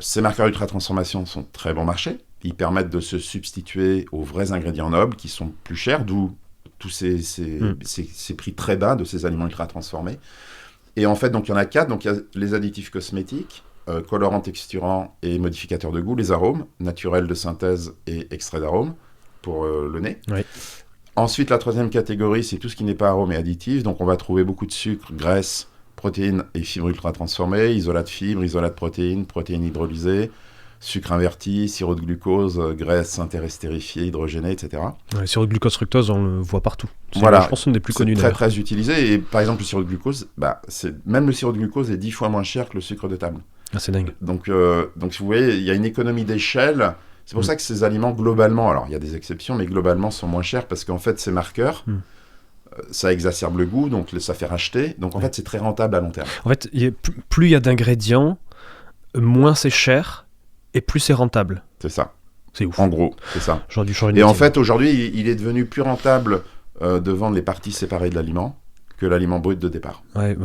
Ces marqueurs ultra-transformation sont très bon marché. Ils permettent de se substituer aux vrais ingrédients nobles qui sont plus chers, d'où tous ces prix très bas de ces aliments ultra-transformés. Et en fait, donc, il y en a 4. Donc, il y a les additifs cosmétiques, colorants, texturants et modificateurs de goût, les arômes, naturels de synthèse et extraits d'arômes pour le nez. Oui. Ensuite, la troisième catégorie, c'est tout ce qui n'est pas arôme et additif. Donc, on va trouver beaucoup de sucre, graisse, protéines et fibres ultra-transformées, isolat de fibres, isolat de protéines, protéines hydrolysées, sucre inverti, sirop de glucose, graisse interestérifiée, hydrogénée, etc. Ouais, sirop de glucose fructose, on le voit partout. Voilà. Je pense que c'est une des plus connues. C'est très, très utilisé. Et par exemple, le sirop de glucose, même le sirop de glucose est 10 fois moins cher que le sucre de table. Ah, c'est dingue. Donc, vous voyez, il y a une économie d'échelle. C'est pour ça que ces aliments, globalement, alors il y a des exceptions, mais globalement sont moins chers parce qu'en fait, ces marqueurs, ça exacerbe le goût, donc ça fait racheter. Donc en fait, c'est très rentable à long terme. En fait, plus il y a d'ingrédients, moins c'est cher et plus c'est rentable. C'est ça. C'est ouf. En gros, c'est ça. J'aurais dû changer de Et en métier. fait, aujourd'hui, il est devenu plus rentable de vendre les parties séparées de l'aliment que l'aliment brut de départ. Oui,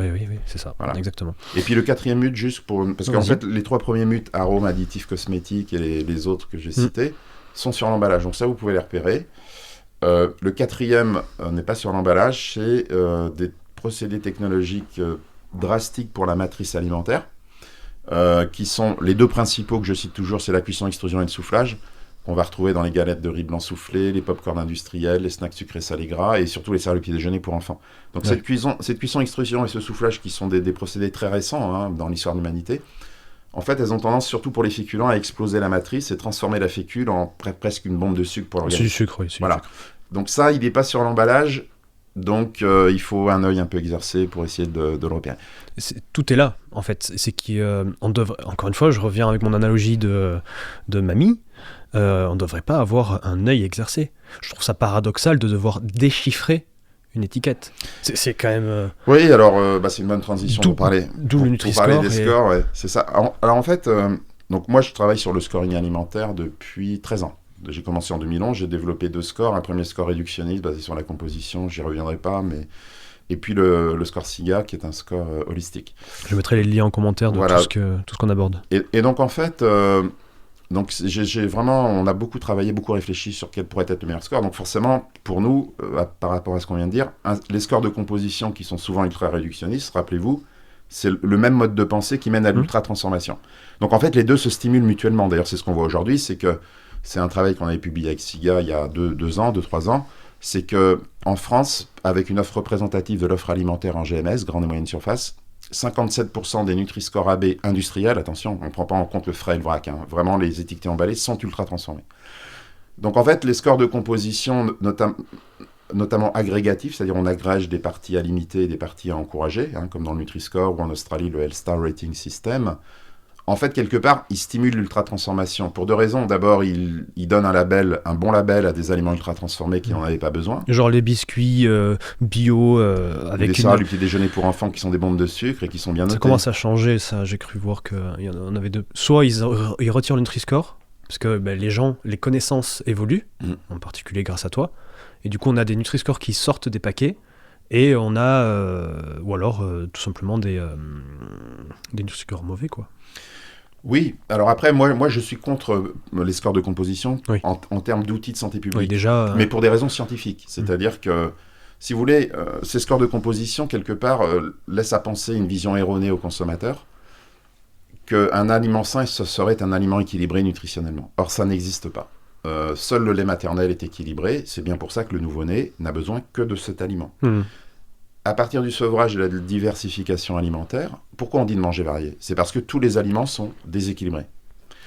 c'est ça, Voilà. Exactement. Et puis le quatrième mute, juste pour... Parce qu'en fait, les 3 premiers mutes, arômes, additifs, cosmétiques et les autres que j'ai cités, sont sur l'emballage. Donc ça, vous pouvez les repérer. Le quatrième n'est pas sur l'emballage, c'est des procédés technologiques drastiques pour la matrice alimentaire, qui sont les 2 principaux que je cite toujours, c'est la cuisson, extrusion et le soufflage. On va retrouver dans les galettes de riz blanc soufflé, les pop-corn industriels, les snacks sucrés salés gras et surtout les céréales petit déjeuner pour enfants. Donc cette cuisson, extrusion et ce soufflage qui sont des procédés très récents dans l'histoire de l'humanité, en fait elles ont tendance surtout pour les féculents à exploser la matrice et transformer la fécule en presque une bombe de sucre pour l'organisme. C'est du sucre, oui. Voilà. Donc ça, il n'est pas sur l'emballage, donc il faut un œil un peu exercé pour essayer de le repérer. Tout est là, en fait. C'est qu'on devrait, encore une fois, je reviens avec mon analogie de mamie. On ne devrait pas avoir un œil exercé. Je trouve ça paradoxal de devoir déchiffrer une étiquette. C'est quand même... Oui, alors c'est une bonne transition pour parler. D'où le Nutri-Score. Pour parler des scores, ouais, c'est ça. Alors en fait, donc moi je travaille sur le scoring alimentaire depuis 13 ans. J'ai commencé en 2011, j'ai développé 2 scores. Un premier score réductionniste basé sur la composition, j'y reviendrai pas, mais... Et puis le score SIGA qui est un score holistique. Je mettrai les liens en commentaire de voilà. tout ce qu'on aborde. Et donc en fait... Donc on a beaucoup travaillé, beaucoup réfléchi sur quel pourrait être le meilleur score. Donc forcément, pour nous, par rapport à ce qu'on vient de dire, les scores de composition qui sont souvent ultra-réductionnistes, rappelez-vous, c'est le même mode de pensée qui mène à l'ultra-transformation. Donc en fait, les deux se stimulent mutuellement. D'ailleurs, c'est ce qu'on voit aujourd'hui, c'est que c'est un travail qu'on avait publié avec SIGA il y a 2-3 ans, c'est qu'en France, avec une offre représentative de l'offre alimentaire en GMS, grande et moyenne surface, 57% des Nutri-Score AB industriels, attention, on ne prend pas en compte le frais et le vrac, hein, vraiment les étiquetés emballés sont ultra transformés. Donc en fait, les scores de composition, notamment agrégatifs, c'est-à-dire on agrège des parties à limiter et des parties à encourager, hein, comme dans le Nutri-Score ou en Australie le Health Star Rating System. En fait, quelque part, il stimule l'ultra-transformation. Pour deux raisons. D'abord, il donne un bon label à des aliments ultra-transformés qui n'en avaient pas besoin. Genre les biscuits bio avec des céréales du petit déjeuner pour enfants qui sont des bombes de sucre et qui sont bien notées. Ça commence à changer, ça. J'ai cru voir qu'il y en avait deux. Soit ils retirent le Nutri-Score, parce que les connaissances évoluent, en particulier grâce à toi. Et du coup, on a des Nutri-Score qui sortent des paquets. Et on a, ou alors tout simplement des Nutri-Score mauvais, quoi. Oui, alors après, moi je suis contre les scores de composition oui. en termes d'outils de santé publique, oui, déjà, mais pour des raisons scientifiques. C'est-à-dire que, si vous voulez, ces scores de composition, quelque part, laissent à penser une vision erronée au consommateur, qu'un aliment sain, ce serait un aliment équilibré nutritionnellement. Or, ça n'existe pas. Seul le lait maternel est équilibré, c'est bien pour ça que le nouveau-né n'a besoin que de cet aliment. À partir du sevrage et de la diversification alimentaire, pourquoi on dit de manger varié ? C'est parce que tous les aliments sont déséquilibrés.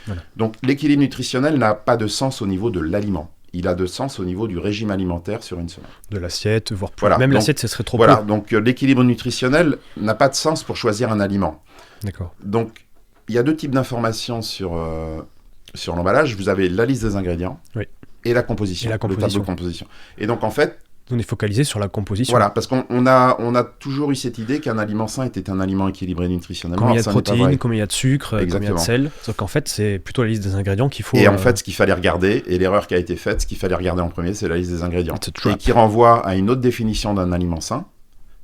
Voilà. Donc l'équilibre nutritionnel n'a pas de sens au niveau de l'aliment. Il a de sens au niveau du régime alimentaire sur une semaine. De l'assiette, voire plus. Voilà. Même donc, l'assiette, ce serait trop peu. Voilà, peu. donc l'équilibre nutritionnel n'a pas de sens pour choisir un aliment. D'accord. Donc il y a deux types d'informations sur l'emballage. Vous avez la liste des ingrédients et la composition, le tableau de composition. Et donc en fait, on est focalisé sur la composition. Voilà, parce qu'on a toujours eu cette idée qu'un aliment sain était un aliment équilibré nutritionnellement. Combien il y a de protéines, combien il y a de sucre, exactement. Combien il y a de sel. Sauf qu'en fait, c'est plutôt la liste des ingrédients qu'il faut... Et en fait, ce qu'il fallait regarder, et l'erreur qui a été faite, ce qu'il fallait regarder en premier, c'est la liste des ingrédients. Et qui renvoie à une autre définition d'un aliment sain,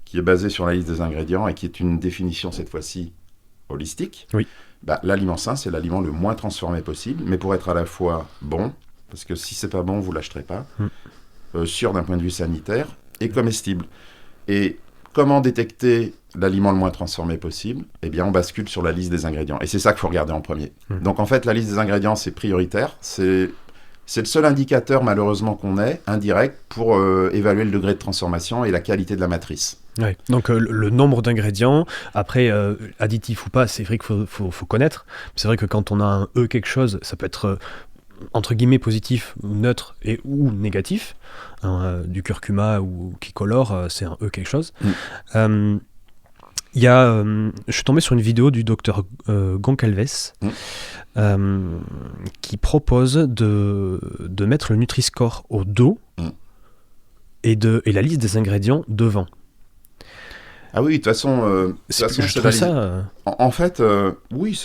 qui est basée sur la liste des ingrédients, et qui est une définition, cette fois-ci, holistique. Oui. L'aliment sain, c'est l'aliment le moins transformé possible, mais pour être à la fois bon, parce que si c'est pas bon, vous l'achèterez pas, sûr d'un point de vue sanitaire, et comestible. Et comment détecter l'aliment le moins transformé possible ? Eh bien, on bascule sur la liste des ingrédients. Et c'est ça qu'il faut regarder en premier. Donc, en fait, la liste des ingrédients, c'est prioritaire. C'est le seul indicateur, malheureusement, qu'on ait, indirect, pour évaluer le degré de transformation et la qualité de la matrice. Ouais. Donc, le nombre d'ingrédients, après, additif ou pas, c'est vrai qu'il faut connaître. C'est vrai que quand on a un E quelque chose, ça peut être... entre guillemets positif, neutre ou négatif, du curcuma ou qui colore, c'est un E quelque chose. Je suis tombé sur une vidéo du docteur Goncalves qui propose de mettre le Nutri-Score au dos et la liste des ingrédients devant. Ah oui, de toute façon, je trouve ça... En fait, oui,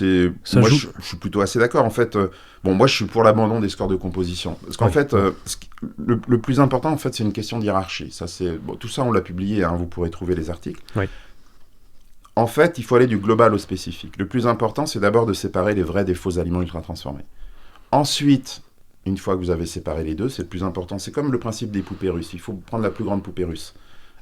moi, je suis plutôt assez d'accord. En fait, moi, je suis pour l'abandon des scores de composition. Parce qu'en fait, le plus important, en fait, c'est une question de hiérarchie. Ça, tout ça, on l'a publié, hein, vous pourrez trouver les articles. Oui. En fait, il faut aller du global au spécifique. Le plus important, c'est d'abord de séparer les vrais des faux aliments ultra-transformés. Ensuite, une fois que vous avez séparé les deux, c'est le plus important. C'est comme le principe des poupées russes. Il faut prendre la plus grande poupée russe.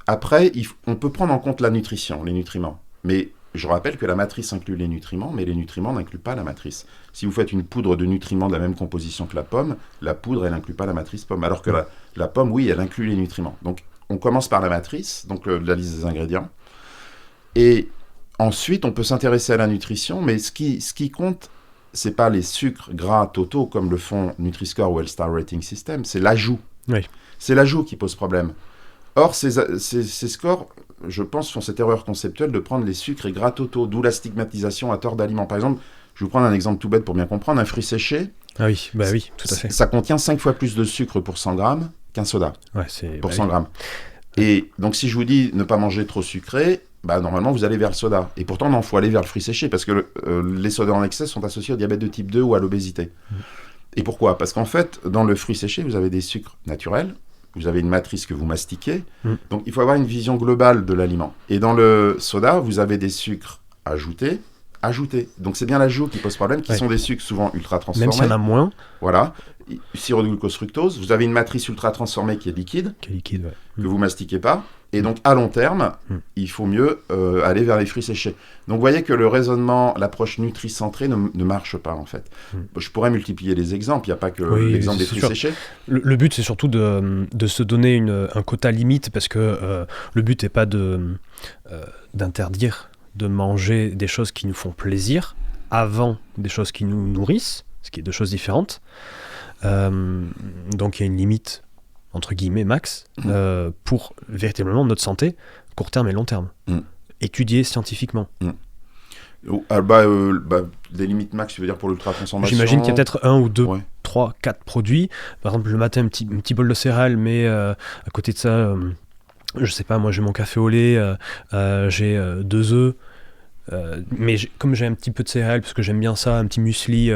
Après, on peut prendre en compte la nutrition, les nutriments. Mais je rappelle que la matrice inclut les nutriments, mais les nutriments n'incluent pas la matrice. Si vous faites une poudre de nutriments de la même composition que la pomme, la poudre, elle n'inclut pas la matrice pomme. Alors que la pomme, oui, elle inclut les nutriments. Donc, on commence par la matrice, donc la liste des ingrédients. Et ensuite, on peut s'intéresser à la nutrition, mais ce qui compte, c'est pas les sucres gras totaux, comme le font Nutri-Score ou Health Star Rating System, c'est l'ajout. Oui. C'est l'ajout qui pose problème. Or, ces scores, je pense, font cette erreur conceptuelle de prendre les sucres et gras totaux, d'où la stigmatisation à tort d'aliments. Par exemple, je vais vous prendre un exemple tout bête pour bien comprendre. Un fruit séché, oui, tout à fait. Ça contient 5 fois plus de sucre pour 100 grammes qu'un soda pour 100 grammes. Et donc, si je vous dis ne pas manger trop sucré, normalement, vous allez vers le soda. Et pourtant, non, il faut aller vers le fruit séché, parce que les sodas en excès sont associés au diabète de type 2 ou à l'obésité. Et pourquoi ? Parce qu'en fait, dans le fruit séché, vous avez des sucres naturels, vous avez une matrice que vous mastiquez, donc il faut avoir une vision globale de l'aliment. Et dans le soda, vous avez des sucres ajoutés. Donc c'est bien l'ajout qui pose problème, qui sont des sucres souvent ultra transformés. Même s'il y en a moins. Voilà. Sirop de glucose fructose, vous avez une matrice ultra transformée qui est liquide, que vous mastiquez pas. Et donc, à long terme, il faut mieux aller vers les fruits séchés. Donc, vous voyez que le raisonnement, l'approche nutri-centrée ne marche pas, en fait. Je pourrais multiplier les exemples. Il n'y a pas que l'exemple des fruits séchés. Le but, c'est surtout de se donner un quota limite, parce que le but n'est pas d'interdire de manger des choses qui nous font plaisir avant des choses qui nous nourrissent, ce qui est deux choses différentes. Donc il y a une limite, entre guillemets, max, pour véritablement notre santé, court terme et long terme. Étudiée scientifiquement. Des limites max, tu veux dire pour l'ultra-transformation? J'imagine qu'il y a peut-être 1 ou 2, 3, 4 produits. Par exemple, le matin, un petit bol de céréales, mais à côté de ça, je sais pas, moi j'ai mon café au lait, j'ai 2 œufs. Mais comme j'ai un petit peu de céréales, parce que j'aime bien ça, un petit muesli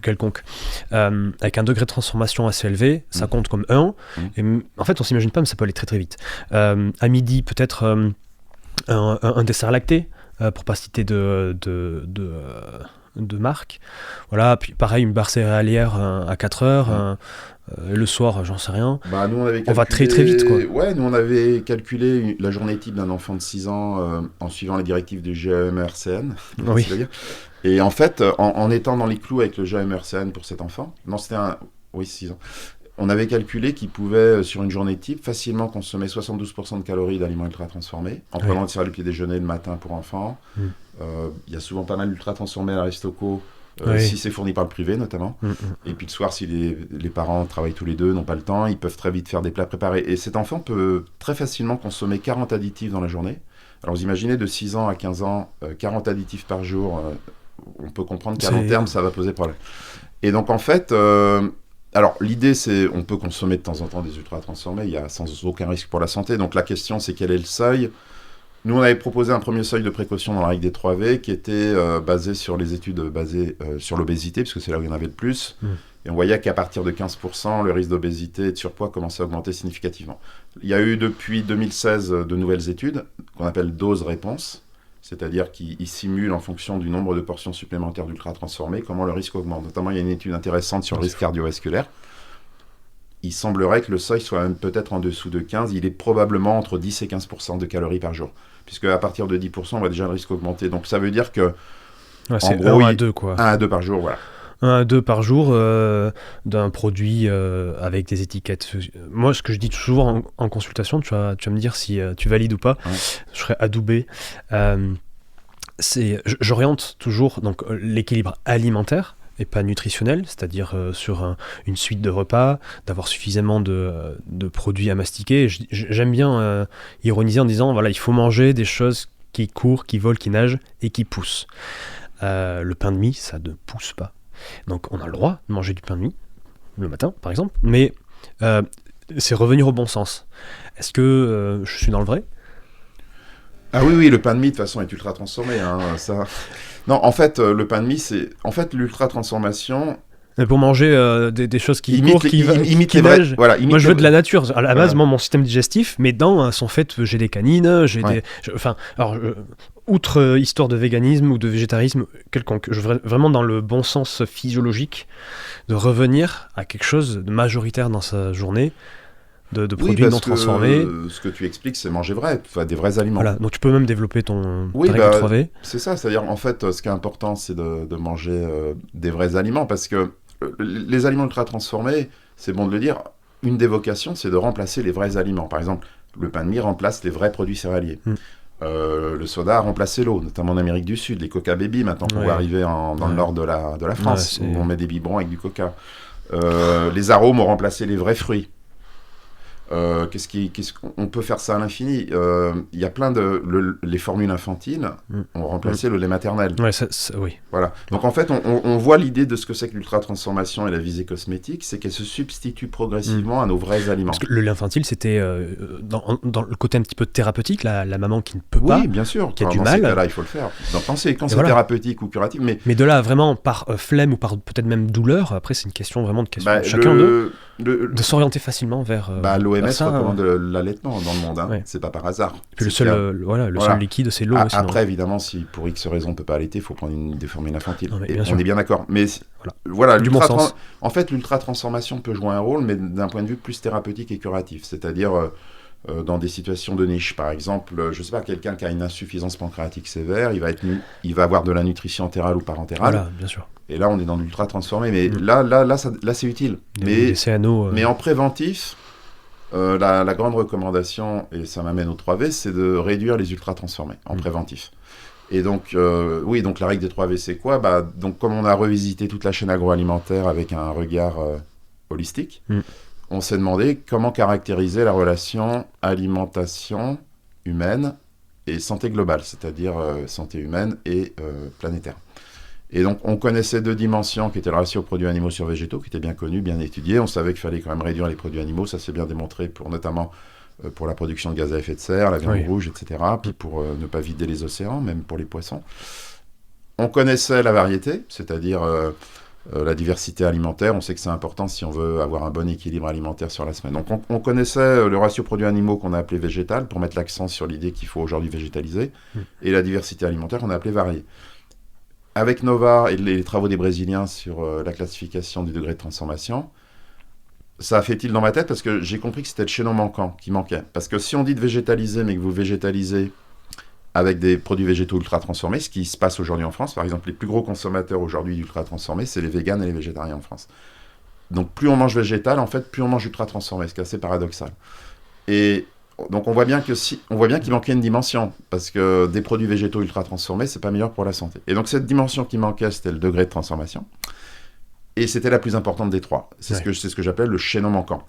quelconque, avec un degré de transformation assez élevé, ça compte comme 1. Et en fait, on s'imagine pas, mais ça peut aller très très vite. À midi, peut-être un dessert lacté, pour pas citer de marque. Voilà, puis pareil, une barre céréalière à 4 heures. Le soir, j'en sais rien. Nous, on va très très vite, quoi. Ouais, nous on avait calculé la journée type d'un enfant de 6 ans en suivant les directives du GEM-RCN. Oui. Et en fait, en étant dans les clous avec le GEM-RCN pour cet enfant, 6 ans, on avait calculé qu'il pouvait, sur une journée type, facilement consommer 72% de calories d'aliments ultra-transformés, en prenant le céréal petit déjeuner le matin pour enfants. Il y a souvent pas mal d'ultra-transformés à l'Aristoco, si c'est fourni par le privé notamment. Et puis le soir, si les parents travaillent tous les deux, n'ont pas le temps, ils peuvent très vite faire des plats préparés. Et cet enfant peut très facilement consommer 40 additifs dans la journée. Alors vous imaginez, de 6 ans à 15 ans, 40 additifs par jour, on peut comprendre qu'à long terme, ça va poser problème. Et donc en fait... alors, l'idée, c'est on peut consommer de temps en temps des ultra-transformés, il y a sans aucun risque pour la santé. Donc, la question, c'est quel est le seuil? Nous, on avait proposé un premier seuil de précaution dans la règle des 3V qui était basé sur les études basées sur l'obésité, puisque c'est là où il y en avait le plus. Et on voyait qu'à partir de 15%, le risque d'obésité et de surpoids commençait à augmenter significativement. Il y a eu depuis 2016 de nouvelles études qu'on appelle dose-réponse, c'est-à-dire qu'ils simulent en fonction du nombre de portions supplémentaires d'ultra-transformés comment le risque augmente. Notamment, il y a une étude intéressante sur le risque cardiovasculaire. Il semblerait que le seuil soit même peut-être en dessous de 15. Il est probablement entre 10 et 15% de calories par jour. Puisque à partir de 10%, on voit déjà le risque augmenter. Donc ça veut dire que... c'est 1 à 2, quoi. 1 à 2 par jour, voilà. 1 à 2 par jour d'un produit avec des étiquettes. Moi, ce que je dis toujours en consultation, tu vas me dire si tu valides ou pas, je serais adoubé. J'oriente toujours donc, l'équilibre alimentaire et pas nutritionnel, c'est-à-dire sur une suite de repas, d'avoir suffisamment de produits à mastiquer. J'aime bien ironiser en disant, voilà, il faut manger des choses qui courent, qui volent, qui nagent et qui poussent. Le pain de mie, ça ne pousse pas. Donc on a le droit de manger du pain de mie, le matin par exemple, mais c'est revenir au bon sens. Est-ce que je suis dans le vrai ? Ah oui, le pain de mie de toute façon est ultra transformé. Ça... Non, en fait, le pain de mie, c'est... En fait, l'ultra transformation... Mais pour manger des choses qui imite courent, qui nagent. Voilà, moi, je veux de la nature. À la base, moi, mon système digestif, mes dents sont faites, j'ai des canines, outre histoire de véganisme ou de végétarisme quelconque, je veux vraiment dans le bon sens physiologique de revenir à quelque chose de majoritaire dans sa journée, de produits non transformés. Ce que tu expliques, c'est manger vrai, des vrais aliments. Voilà, donc tu peux même développer ta règle 3V. C'est ça, c'est-à-dire en fait, ce qui est important, c'est de manger des vrais aliments, parce que les aliments ultra transformés, c'est bon de le dire, une des vocations, c'est de remplacer les vrais aliments. Par exemple, le pain de mie remplace les vrais produits céréaliers. Le soda a remplacé l'eau, notamment en Amérique du Sud. Les Coca Baby, maintenant qu'on va arriver dans le nord de la France, où on met des biberons avec du coca. Les arômes ont remplacé les vrais fruits. On peut faire ça à l'infini. Il y a plein les formules infantiles ont remplacé le lait maternel. Oui. Voilà. Donc en fait, on voit l'idée de ce que c'est que l'ultra-transformation et la visée cosmétique, c'est qu'elle se substitue progressivement à nos vrais aliments. Parce que le lait infantile, c'était dans le côté un petit peu thérapeutique, la maman qui ne peut pas, oui, bien sûr, qui a du mal. Dans ces cas-là, il faut le faire. Donc, quand c'est thérapeutique ou curatif, mais de là, vraiment, par flemme ou par peut-être même douleur, après, c'est une question vraiment de chacun de s'orienter facilement vers l'OMS recommande l'allaitement dans le monde, c'est pas par hasard. Et puis le seul liquide, c'est l'eau. Après, évidemment, si pour X raison on peut pas allaiter, il faut prendre des formules infantiles. On est bien d'accord. Mais voilà, du bon sens. En fait, l'ultra-transformation peut jouer un rôle, mais d'un point de vue plus thérapeutique et curatif. C'est-à-dire dans des situations de niche. Par exemple, je sais pas, quelqu'un qui a une insuffisance pancréatique sévère, il va avoir de la nutrition entérale ou parentérale. Voilà, bien sûr. Et là, on est dans l'ultra transformé. Mais là, c'est utile. Mais en préventif, La grande recommandation, et ça m'amène aux 3V, c'est de réduire les ultra-transformés en préventif. Et donc, donc la règle des 3V, c'est quoi ? Donc, comme on a revisité toute la chaîne agroalimentaire avec un regard holistique, on s'est demandé comment caractériser la relation alimentation humaine et santé globale, c'est-à-dire santé humaine et planétaire. Et donc, on connaissait 2 dimensions qui étaient le ratio produits animaux sur végétaux, qui était bien connu, bien étudié. On savait qu'il fallait quand même réduire les produits animaux, ça s'est bien démontré, notamment pour la production de gaz à effet de serre, la viande rouge, etc. Puis pour ne pas vider les océans, même pour les poissons. On connaissait la variété, c'est-à-dire la diversité alimentaire. On sait que c'est important si on veut avoir un bon équilibre alimentaire sur la semaine. Donc on connaissait le ratio produits animaux qu'on a appelé végétal, pour mettre l'accent sur l'idée qu'il faut aujourd'hui végétaliser, et la diversité alimentaire qu'on a appelée variée. Avec Nova et les travaux des Brésiliens sur la classification du degré de transformation, ça a fait tilt dans ma tête parce que j'ai compris que c'était le chaînon manquant qui manquait. Parce que si on dit de végétaliser, mais que vous végétalisez avec des produits végétaux ultra transformés, ce qui se passe aujourd'hui en France, par exemple, les plus gros consommateurs aujourd'hui d'ultra transformés, c'est les véganes et les végétariens en France. Donc plus on mange végétal, en fait, plus on mange ultra transformé, ce qui est assez paradoxal. Et donc on voit bien qu'il manquait une dimension, parce que des produits végétaux ultra transformés, c'est pas meilleur pour la santé. Et donc cette dimension qui manquait, c'était le degré de transformation. Et c'était la plus importante des 3. C'est ce que j'appelle le chaînon manquant.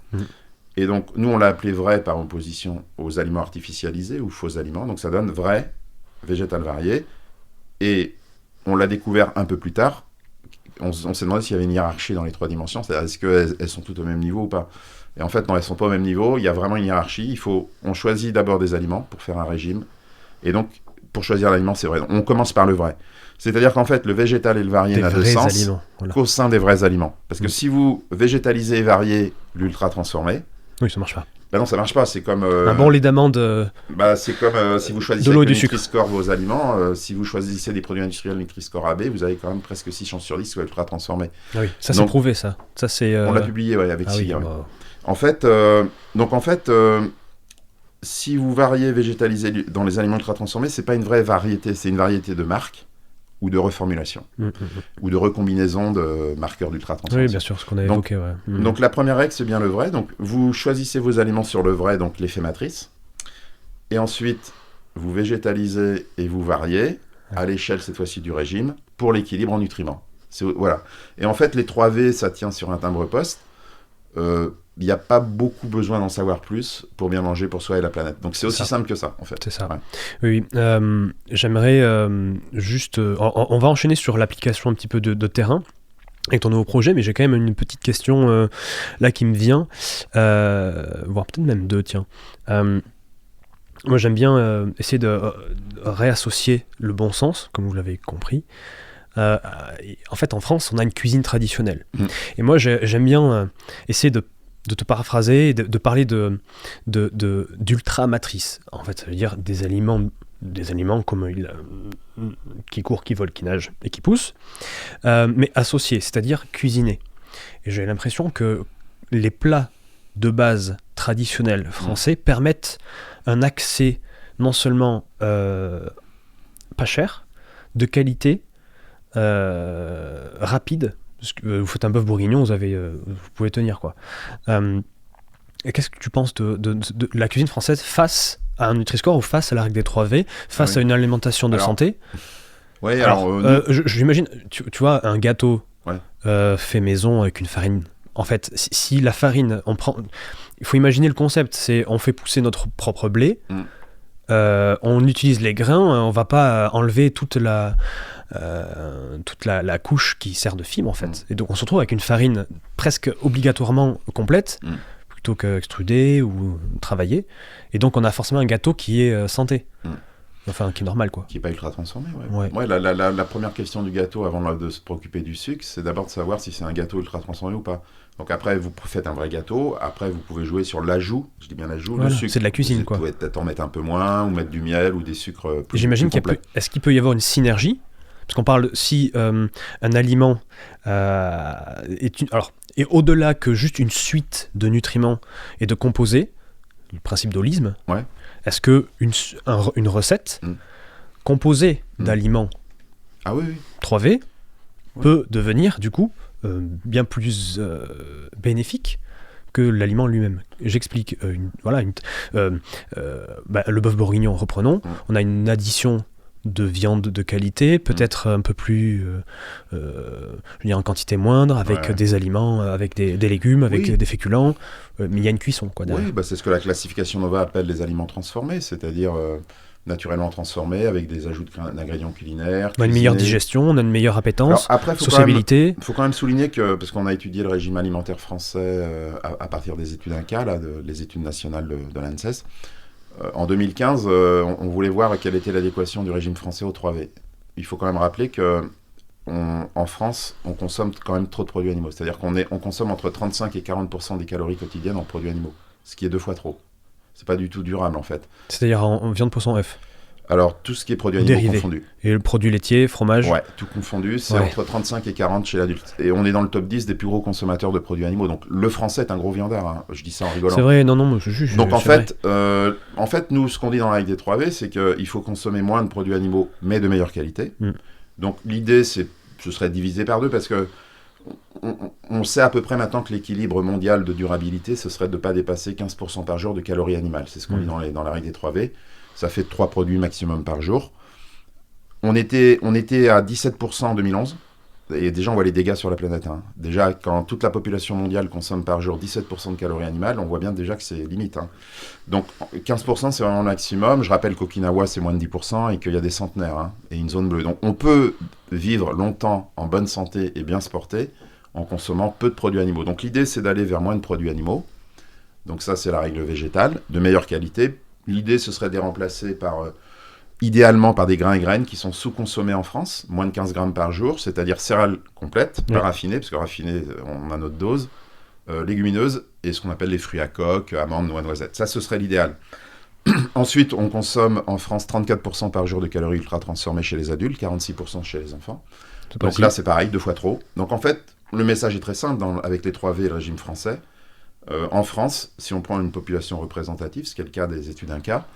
Et donc, nous, on l'a appelé vrai par opposition aux aliments artificialisés ou faux aliments. Donc, ça donne vrai, végétal varié. Et on l'a découvert un peu plus tard. On s'est demandé s'il y avait une hiérarchie dans les 3 dimensions. C'est-à-dire, est-ce qu'elles sont toutes au même niveau ou pas ? Et en fait, non, elles ne sont pas au même niveau. Il y a vraiment une hiérarchie. On choisit d'abord des aliments pour faire un régime. Et donc, pour choisir l'aliment, c'est vrai. On commence par le vrai. C'est-à-dire qu'en fait, le végétal et le varié n'a de sens qu'au sein des vrais aliments. Parce que si vous végétalisez et variez l'ultra-transformé... Oui, ça marche pas. Non, ça marche pas. C'est comme... un bon lait d'amande... c'est comme si vous choisissez avec le Nutri-Score vos aliments. Si vous choisissez des produits industriels Nutri-Score AB, vous avez quand même presque 6 chances sur 10 soit ultra-transformé. Ah oui, ça c'est prouvé, ça. On l'a publié avec SIG. Bah... En fait, si vous variez, végétalisez dans les aliments ultra-transformés, c'est pas une vraie variété. C'est une variété de marque ou de reformulation, ou de recombinaison de marqueurs d'ultra-transformation. Oui, bien sûr, ce qu'on a évoqué. Donc la première règle, c'est bien le vrai. Donc vous choisissez vos aliments sur le vrai, donc l'effet matrice. Et ensuite, vous végétalisez et vous variez, à l'échelle cette fois-ci du régime, pour l'équilibre en nutriments. Voilà. Et en fait, les 3V, ça tient sur un timbre-poste. Il n'y a pas beaucoup besoin d'en savoir plus pour bien manger pour soi et la planète. Donc c'est aussi simple que ça, en fait. C'est ça. Oui, j'aimerais juste... on va enchaîner sur l'application un petit peu de terrain avec ton nouveau projet, mais j'ai quand même une petite question là qui me vient, voire peut-être même 2, tiens. Moi, j'aime bien essayer de réassocier le bon sens, comme vous l'avez compris. En fait, en France, on a une cuisine traditionnelle. Et moi, j'aime bien essayer de te paraphraser et de parler d'ultra-matrice. En fait, ça veut dire des aliments comme qui courent, qui volent, qui nagent et qui poussent, mais associés, c'est-à-dire cuisinés. Et j'ai l'impression que les plats de base traditionnels français permettent un accès non seulement pas cher, de qualité, rapide, parce que vous faites un bœuf bourguignon, vous pouvez tenir, quoi. Et qu'est-ce que tu penses de la cuisine française face à un Nutri-Score ou face à la règle des 3V, face à une alimentation de santé? Oui, j'imagine, tu vois, un gâteau fait maison avec une farine. En fait, si la farine, il faut imaginer le concept, c'est on fait pousser notre propre blé, on utilise les grains, on va pas enlever toute la couche qui sert de fibre, en fait. Et donc on se retrouve avec une farine presque obligatoirement complète, plutôt qu'extrudée ou travaillée. Et donc on a forcément un gâteau qui est santé. Enfin, qui est normal, quoi. Qui n'est pas ultra transformé, la première question du gâteau, avant de se préoccuper du sucre, c'est d'abord de savoir si c'est un gâteau ultra transformé ou pas. Donc après, vous faites un vrai gâteau, après vous pouvez jouer sur l'ajout, je dis bien l'ajout, le sucre. C'est de la cuisine, quoi. Vous pouvez peut-être en mettre un peu moins, ou mettre du miel, ou des sucres plus J'imagine complets. Est-ce qu'il peut y avoir une synergie ? Parce qu'on parle, si un aliment est au-delà que juste une suite de nutriments et de composés, le principe d'holisme, est-ce que une recette composée d'aliments 3V peut devenir, du coup, bien plus bénéfique que l'aliment lui-même. J'explique. Le bœuf bourguignon, reprenons. On a une addition de viande de qualité, peut-être un peu plus, je veux dire en quantité moindre, avec des aliments, avec des légumes, avec des féculents, mais il y a une cuisson, quoi, derrière. Oui, c'est ce que la classification Nova appelle les aliments transformés, c'est-à-dire naturellement transformés avec des ajouts d'ingrédients culinaires. On a une meilleure digestion, on a une meilleure appétence, après, sociabilité. Il faut quand même souligner que, parce qu'on a étudié le régime alimentaire français à partir des études INCA, les études nationales de l'ANSES, en 2015, on voulait voir quelle était l'adéquation du régime français aux 3V. Il faut quand même rappeler que en France, on consomme quand même trop de produits animaux. C'est-à-dire qu'on consomme entre 35 et 40% des calories quotidiennes en produits animaux, ce qui est 2 fois trop. C'est pas du tout durable, en fait. C'est-à-dire en viande, poisson, œuf. Alors, tout ce qui est produits animaux confondus. Et le produit laitier, fromage. Ouais, tout confondu, c'est entre 35 et 40 chez l'adulte. Et on est dans le top 10 des plus gros consommateurs de produits animaux. Donc, le français est un gros viandard, hein. Je dis ça en rigolant. C'est vrai, non, je juge. Donc, en fait, nous, ce qu'on dit dans la règle des 3V, c'est qu'il faut consommer moins de produits animaux, mais de meilleure qualité. Donc, l'idée, ce serait divisé par 2, parce que on sait à peu près maintenant que l'équilibre mondial de durabilité, ce serait de ne pas dépasser 15% par jour de calories animales. C'est ce qu'on dit dans la règle des 3V. Ça fait 3 produits maximum par jour. On était à 17% en 2011. Et déjà, on voit les dégâts sur la planète. Hein. Déjà, quand toute la population mondiale consomme par jour 17% de calories animales, on voit bien déjà que c'est limite. Hein. Donc, 15%, c'est vraiment le maximum. Je rappelle qu'Okinawa, c'est moins de 10% et qu'il y a des centenaires hein, et une zone bleue. Donc, on peut vivre longtemps en bonne santé et bien se porter en consommant peu de produits animaux. Donc, l'idée, c'est d'aller vers moins de produits animaux. Donc, ça, c'est la règle végétale, de meilleure qualité. L'idée, ce serait de les remplacer idéalement par des grains et graines qui sont sous-consommés en France, moins de 15 grammes par jour, c'est-à-dire céréales complètes, pas raffinées, parce que raffinées, on a notre dose, légumineuses, et ce qu'on appelle les fruits à coque, amandes, noix, noisettes. Ça, ce serait l'idéal. Ensuite, on consomme en France 34% par jour de calories ultra-transformées chez les adultes, 46% chez les enfants. Donc là, c'est pareil, 2 fois trop. Donc en fait, le message est très simple avec les 3V et le régime français. En France, si on prend une population représentative, ce qui est le cas des études INCA,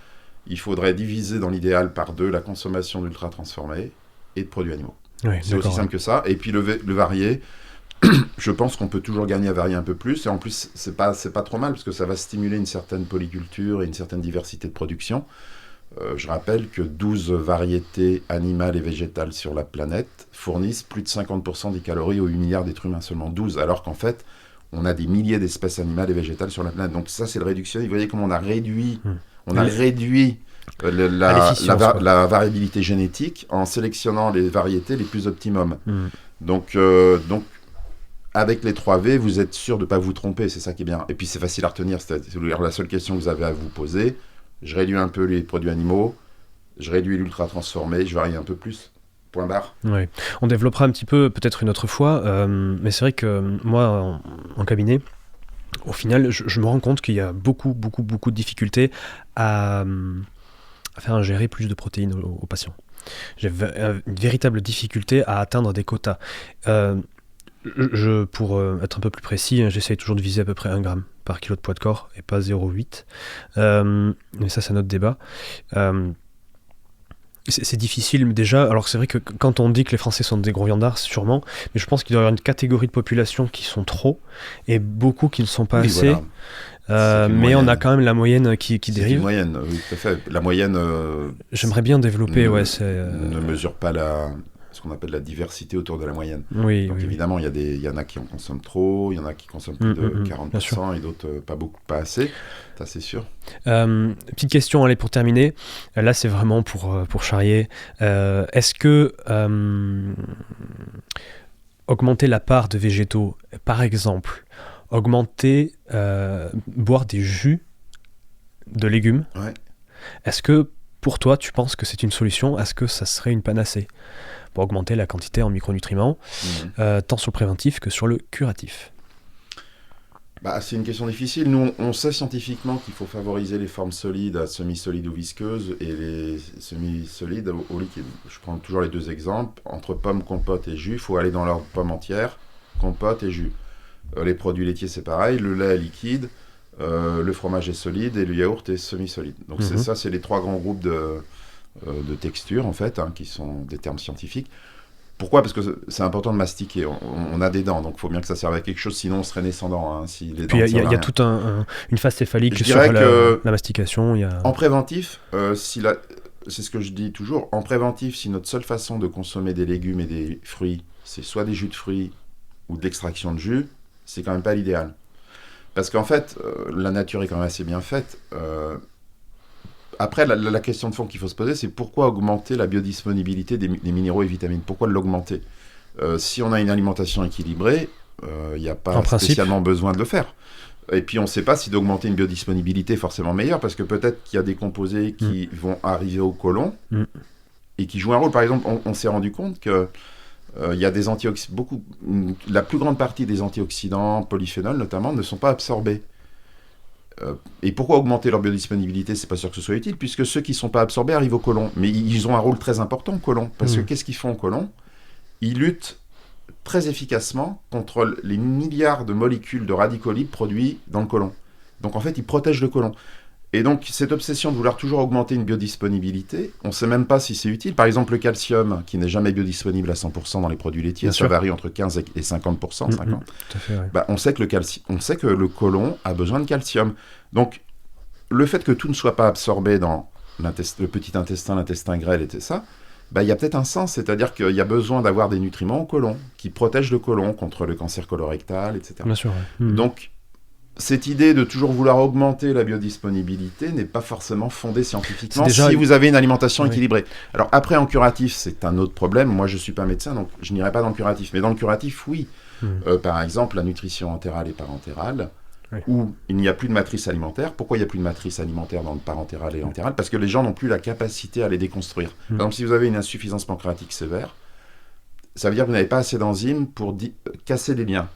il faudrait diviser dans l'idéal par 2 la consommation d'ultra-transformés et de produits animaux. Oui, c'est aussi simple que ça. Et puis le varier, je pense qu'on peut toujours gagner à varier un peu plus. Et en plus, c'est pas trop mal, parce que ça va stimuler une certaine polyculture et une certaine diversité de production. Je rappelle que 12 variétés animales et végétales sur la planète fournissent plus de 50% des calories aux 8 milliards d'êtres humains, seulement 12, alors qu'en fait, on a des milliers d'espèces animales et végétales sur la planète. Donc ça, c'est le réductionnisme. Vous voyez comment on a réduit la variabilité génétique en sélectionnant les variétés les plus optimum. Donc, avec les 3V, vous êtes sûr de ne pas vous tromper, c'est ça qui est bien. Et puis, c'est facile à retenir. C'est-à-dire la seule question que vous avez à vous poser, je réduis un peu les produits animaux, je réduis l'ultra-transformé, je varie un peu plus. Point barre. Oui. On développera un petit peu peut-être une autre fois, mais c'est vrai que moi, en cabinet, au final, je me rends compte qu'il y a beaucoup de difficultés à faire ingérer plus de protéines aux patients. J'ai une véritable difficulté à atteindre des quotas. Pour être un peu plus précis, j'essaye toujours de viser à peu près 1 gramme par kilo de poids de corps et pas 0,8. Mais ça, c'est un autre débat. C'est difficile déjà, alors c'est vrai que quand on dit que les Français sont des gros viandards, sûrement, mais je pense qu'il doit y avoir une catégorie de population qui sont trop, et beaucoup qui ne sont pas assez, voilà. Mais on a quand même la moyenne qui dérive. C'est une moyenne, oui, tout à fait. La moyenne... J'aimerais bien développer, ne mesure pas ce qu'on appelle la diversité autour de la moyenne. Oui, donc évidemment, il y en a qui en consomment trop, il y en a qui consomment plus de 40%, et d'autres pas assez, ça c'est sûr. Petite question, allez, pour terminer, là c'est vraiment pour charrier, est-ce que augmenter la part de végétaux, par exemple, boire des jus de légumes, est-ce que pour toi tu penses que c'est une solution, est-ce que ça serait une panacée pour augmenter la quantité en micronutriments, tant sur le préventif que sur le curatif? C'est une question difficile. Nous, on sait scientifiquement qu'il faut favoriser les formes solides à semi-solides ou visqueuses et les semi-solides au liquide. Je prends toujours les 2 exemples. Entre pommes, compote et jus, il faut aller dans l'ordre pomme entière, compote et jus. Les produits laitiers, c'est pareil. Le lait est liquide, le fromage est solide et le yaourt est semi-solide. Donc c'est les 3 grands groupes de textures, en fait, qui sont des termes scientifiques. Pourquoi ? Parce que c'est important de mastiquer. On a des dents, donc il faut bien que ça serve à quelque chose, sinon on serait né sans dents. Hein, si les Puis dents il y a, servent à y a rien. toute une phase céphalique Je sur dirais que la mastication. en préventif, c'est ce que je dis toujours, en préventif, si notre seule façon de consommer des légumes et des fruits, c'est soit des jus de fruits ou de l'extraction de jus, c'est quand même pas l'idéal. Parce qu'en fait, la nature est quand même assez bien faite. Après, la question de fond qu'il faut se poser, c'est pourquoi augmenter la biodisponibilité des minéraux et vitamines ? Pourquoi l'augmenter ? Si on a une alimentation équilibrée, il n'y a pas spécialement besoin de le faire. Et puis on ne sait pas si d'augmenter une biodisponibilité est forcément meilleur, parce que peut-être qu'il y a des composés qui vont arriver au côlon et qui jouent un rôle. Par exemple, on s'est rendu compte que il y a des antioxydants, la plus grande partie des antioxydants, polyphénols notamment, ne sont pas absorbés. Et pourquoi augmenter leur biodisponibilité ? C'est pas sûr que ce soit utile, puisque ceux qui ne sont pas absorbés arrivent au côlon. Mais ils ont un rôle très important au côlon, parce que qu'est-ce qu'ils font au côlon ? Ils luttent très efficacement contre les milliards de molécules de radicaux libres produits dans le côlon. Donc en fait, ils protègent le côlon. Et donc cette obsession de vouloir toujours augmenter une biodisponibilité, on ne sait même pas si c'est utile. Par exemple, le calcium, qui n'est jamais biodisponible à 100% dans les produits laitiers, ça varie entre 15 et 50%. 50. Tout à fait, ouais. On sait que le côlon a besoin de calcium. Donc le fait que tout ne soit pas absorbé dans le petit intestin, l'intestin grêle et tout ça, il y a peut-être un sens, c'est-à-dire qu'il y a besoin d'avoir des nutriments au côlon, qui protègent le côlon contre le cancer colorectal, etc. Bien sûr, ouais. Donc, cette idée de toujours vouloir augmenter la biodisponibilité n'est pas forcément fondée scientifiquement si vous avez une alimentation équilibrée. Alors après, en curatif, c'est un autre problème. Moi, je ne suis pas médecin, donc je n'irai pas dans le curatif. Mais dans le curatif, oui. Par exemple, la nutrition entérale et parentérale, où il n'y a plus de matrice alimentaire. Pourquoi il n'y a plus de matrice alimentaire dans le parentéral et l'entéral ? Parce que les gens n'ont plus la capacité à les déconstruire. Par exemple, si vous avez une insuffisance pancréatique sévère, ça veut dire que vous n'avez pas assez d'enzymes pour casser les liens.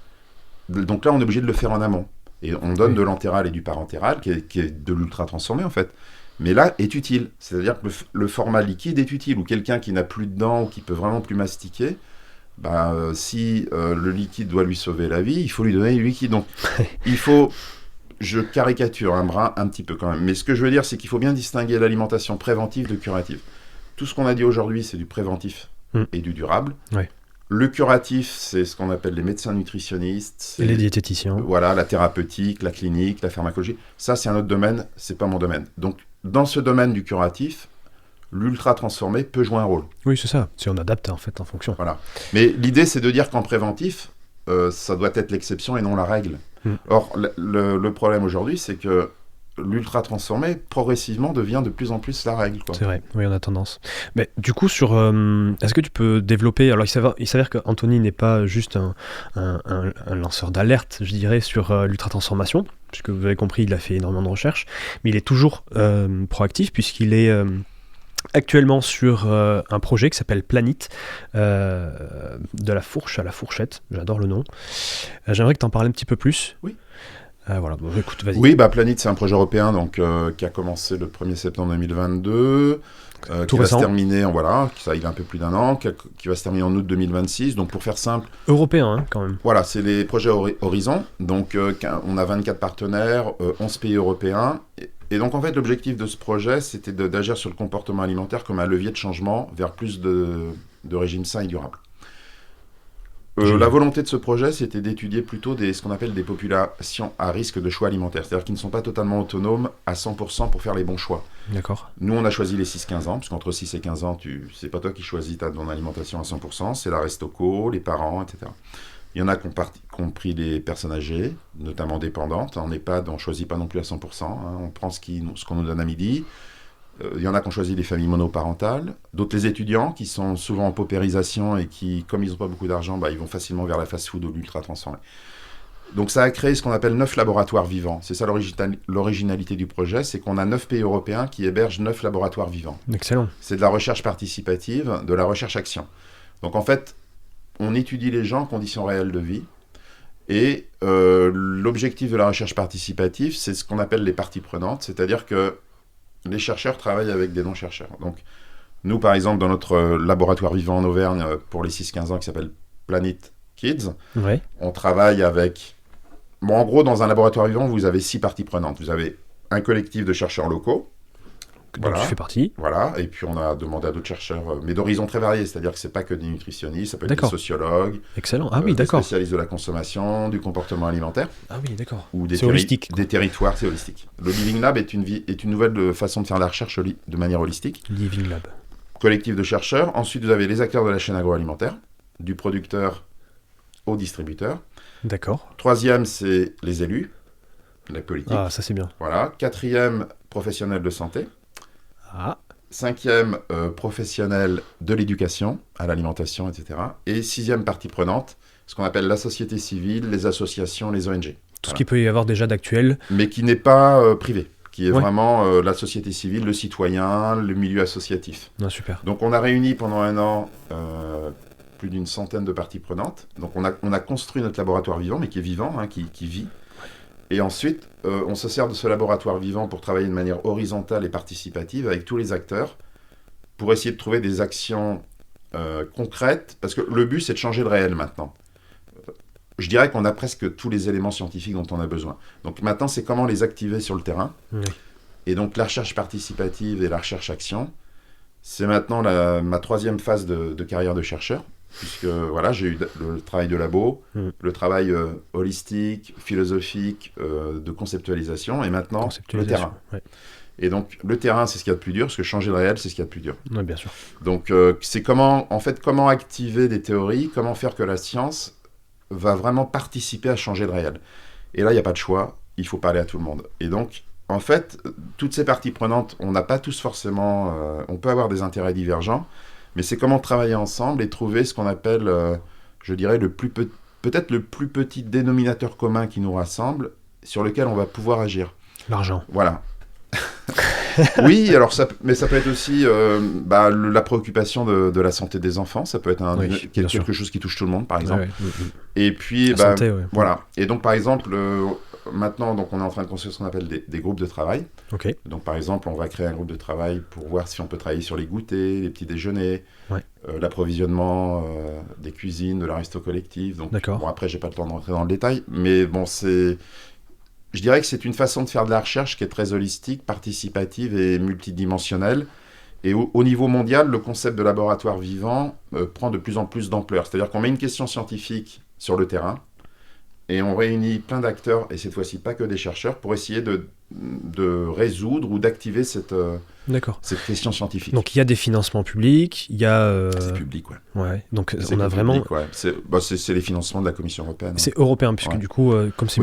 Donc là, on est obligé de le faire en amont. Et on donne de l'entéral et du parentéral, qui est de l'ultra transformé en fait. Mais là, est utile. C'est-à-dire que le format liquide est utile. Ou quelqu'un qui n'a plus de dents ou qui peut vraiment plus mastiquer, si le liquide doit lui sauver la vie, il faut lui donner du liquide. Donc, il faut... Je caricature un brin un petit peu quand même. Mais ce que je veux dire, c'est qu'il faut bien distinguer l'alimentation préventive de curative. Tout ce qu'on a dit aujourd'hui, c'est du préventif et du durable. Ouais. Le curatif, c'est ce qu'on appelle les médecins nutritionnistes. Et les diététiciens. Voilà, la thérapeutique, la clinique, la pharmacologie. Ça, c'est un autre domaine, c'est pas mon domaine. Donc, dans ce domaine du curatif, l'ultra transformé peut jouer un rôle. Oui, c'est ça. Si on adapte en fait en fonction. Voilà. Mais l'idée, c'est de dire qu'en préventif, ça doit être l'exception et non la règle. Or, le problème aujourd'hui, c'est que l'ultra transformé, progressivement, devient de plus en plus la règle. Quoi. C'est vrai, oui, on a tendance. Mais du coup, est-ce que tu peux développer... Alors, il s'avère qu'Anthony n'est pas juste un lanceur d'alerte, je dirais, sur l'ultra-transformation, puisque vous avez compris, il a fait énormément de recherches, mais il est toujours proactif, puisqu'il est actuellement sur un projet qui s'appelle Planit, de la fourche à la fourchette, j'adore le nom. J'aimerais que tu en parles un petit peu plus. Oui. Voilà, bon, écoute, vas-y. Oui, Planit, c'est un projet européen donc, qui a commencé le 1er septembre 2022, qui va se terminer, ça, il a un peu plus d'un an, qui va se terminer en août 2026. Donc pour faire simple... Européen, hein, quand même. Voilà, c'est les projets Horizon. Donc on a 24 partenaires, 11 pays européens. Et donc en fait, l'objectif de ce projet, c'était d'agir sur le comportement alimentaire comme un levier de changement vers plus de régimes sains et durables. La volonté de ce projet, c'était d'étudier plutôt ce qu'on appelle des populations à risque de choix alimentaires, c'est-à-dire qui ne sont pas totalement autonomes à 100% pour faire les bons choix. D'accord. Nous, on a choisi les 6-15 ans, parce qu'entre 6 et 15 ans, c'est pas toi qui choisis ton alimentation à 100%, c'est la restoco, les parents, etc. Il y en a qui ont pris des personnes âgées, notamment dépendantes. En EHPAD, on ne choisit pas non plus à 100%, on prend ce qu'on nous donne à midi. Il y en a qui ont choisi les familles monoparentales, d'autres les étudiants qui sont souvent en paupérisation et qui, comme ils n'ont pas beaucoup d'argent, ils vont facilement vers la fast-food ou l'ultra transformé. Donc ça a créé ce qu'on appelle 9 laboratoires vivants. C'est ça l'originalité du projet, c'est qu'on a 9 pays européens qui hébergent 9 laboratoires vivants. Excellent. C'est de la recherche participative, de la recherche-action. Donc en fait, on étudie les gens en conditions réelles de vie. Et l'objectif de la recherche participative, c'est ce qu'on appelle les parties prenantes, c'est-à-dire que les chercheurs travaillent avec des non-chercheurs. Donc, nous, par exemple, dans notre laboratoire vivant en Auvergne, pour les 6-15 ans, qui s'appelle Planet Kids, on travaille avec... Bon, en gros, dans un laboratoire vivant, vous avez 6 parties prenantes. Vous avez un collectif de chercheurs locaux, dont tu fais partie. Voilà, et puis on a demandé à d'autres chercheurs, mais d'horizons très variés, c'est-à-dire que c'est pas que des nutritionnistes, ça peut être des sociologues, excellent. Ah oui, des d'accord. spécialistes de la consommation, du comportement alimentaire. Ah oui, d'accord. Ou C'est holistique. Des territoires, c'est holistique. Le Living Lab est une nouvelle façon de faire de la recherche de manière holistique. Living Lab. Collectif de chercheurs. Ensuite, vous avez les acteurs de la chaîne agroalimentaire, du producteur au distributeur. D'accord. Troisième, c'est les élus, la politique. Ah, ça c'est bien. Voilà. Quatrième, professionnels de santé. Ah. Cinquième, professionnels de l'éducation, à l'alimentation, etc. Et sixième partie prenante, ce qu'on appelle la société civile, les associations, les ONG. Tout ce qu'il peut y avoir déjà d'actuel. Mais qui n'est pas privé, qui est vraiment la société civile, le citoyen, le milieu associatif. Ah, super. Donc on a réuni pendant un an plus d'une centaine de parties prenantes. Donc on a construit notre laboratoire vivant, mais qui est vivant, hein, qui vit. Et ensuite, on se sert de ce laboratoire vivant pour travailler de manière horizontale et participative avec tous les acteurs, pour essayer de trouver des actions concrètes, parce que le but c'est de changer le réel maintenant. Je dirais qu'on a presque tous les éléments scientifiques dont on a besoin. Donc maintenant, c'est comment les activer sur le terrain. Oui. Et donc la recherche participative et la recherche-action, c'est maintenant ma troisième phase de carrière de chercheur, puisque voilà, j'ai eu le travail de labo, le travail holistique, philosophique, de conceptualisation, et maintenant le terrain. Ouais. Et donc le terrain, c'est ce qu'il y a de plus dur, parce que changer le réel, c'est ce qu'il y a de plus dur. Oui, bien sûr. Donc c'est comment activer des théories, comment faire que la science va vraiment participer à changer le réel. Et là, il n'y a pas de choix, il faut parler à tout le monde. Et donc, en fait, toutes ces parties prenantes, on n'a pas tous forcément... on peut avoir des intérêts divergents, mais c'est comment travailler ensemble et trouver ce qu'on appelle, je dirais, peut-être le plus petit dénominateur commun qui nous rassemble, sur lequel on va pouvoir agir. L'argent. Voilà. Oui, alors mais ça peut être aussi la préoccupation de la santé des enfants. Ça peut être quelque chose qui touche tout le monde, par exemple. Et puis, santé, voilà. Et donc, par exemple, maintenant, donc, on est en train de construire ce qu'on appelle des groupes de travail. Okay. Donc, par exemple, on va créer un groupe de travail pour voir si on peut travailler sur les goûters, les petits déjeuners, l'approvisionnement des cuisines, de la resto collective. Donc, bon, après, j'ai pas le temps de rentrer dans le détail, mais bon, je dirais que c'est une façon de faire de la recherche qui est très holistique, participative et multidimensionnelle. Et au niveau mondial, le concept de laboratoire vivant prend de plus en plus d'ampleur. C'est-à-dire qu'on met une question scientifique sur le terrain et on réunit plein d'acteurs, et cette fois-ci pas que des chercheurs, pour essayer de résoudre ou d'activer cette question scientifique. Donc il y a des financements publics, il y a... C'est public, ouais. Donc c'est on a vraiment... Public, c'est les financements de la Commission européenne. C'est européen, puisque du coup, comme c'est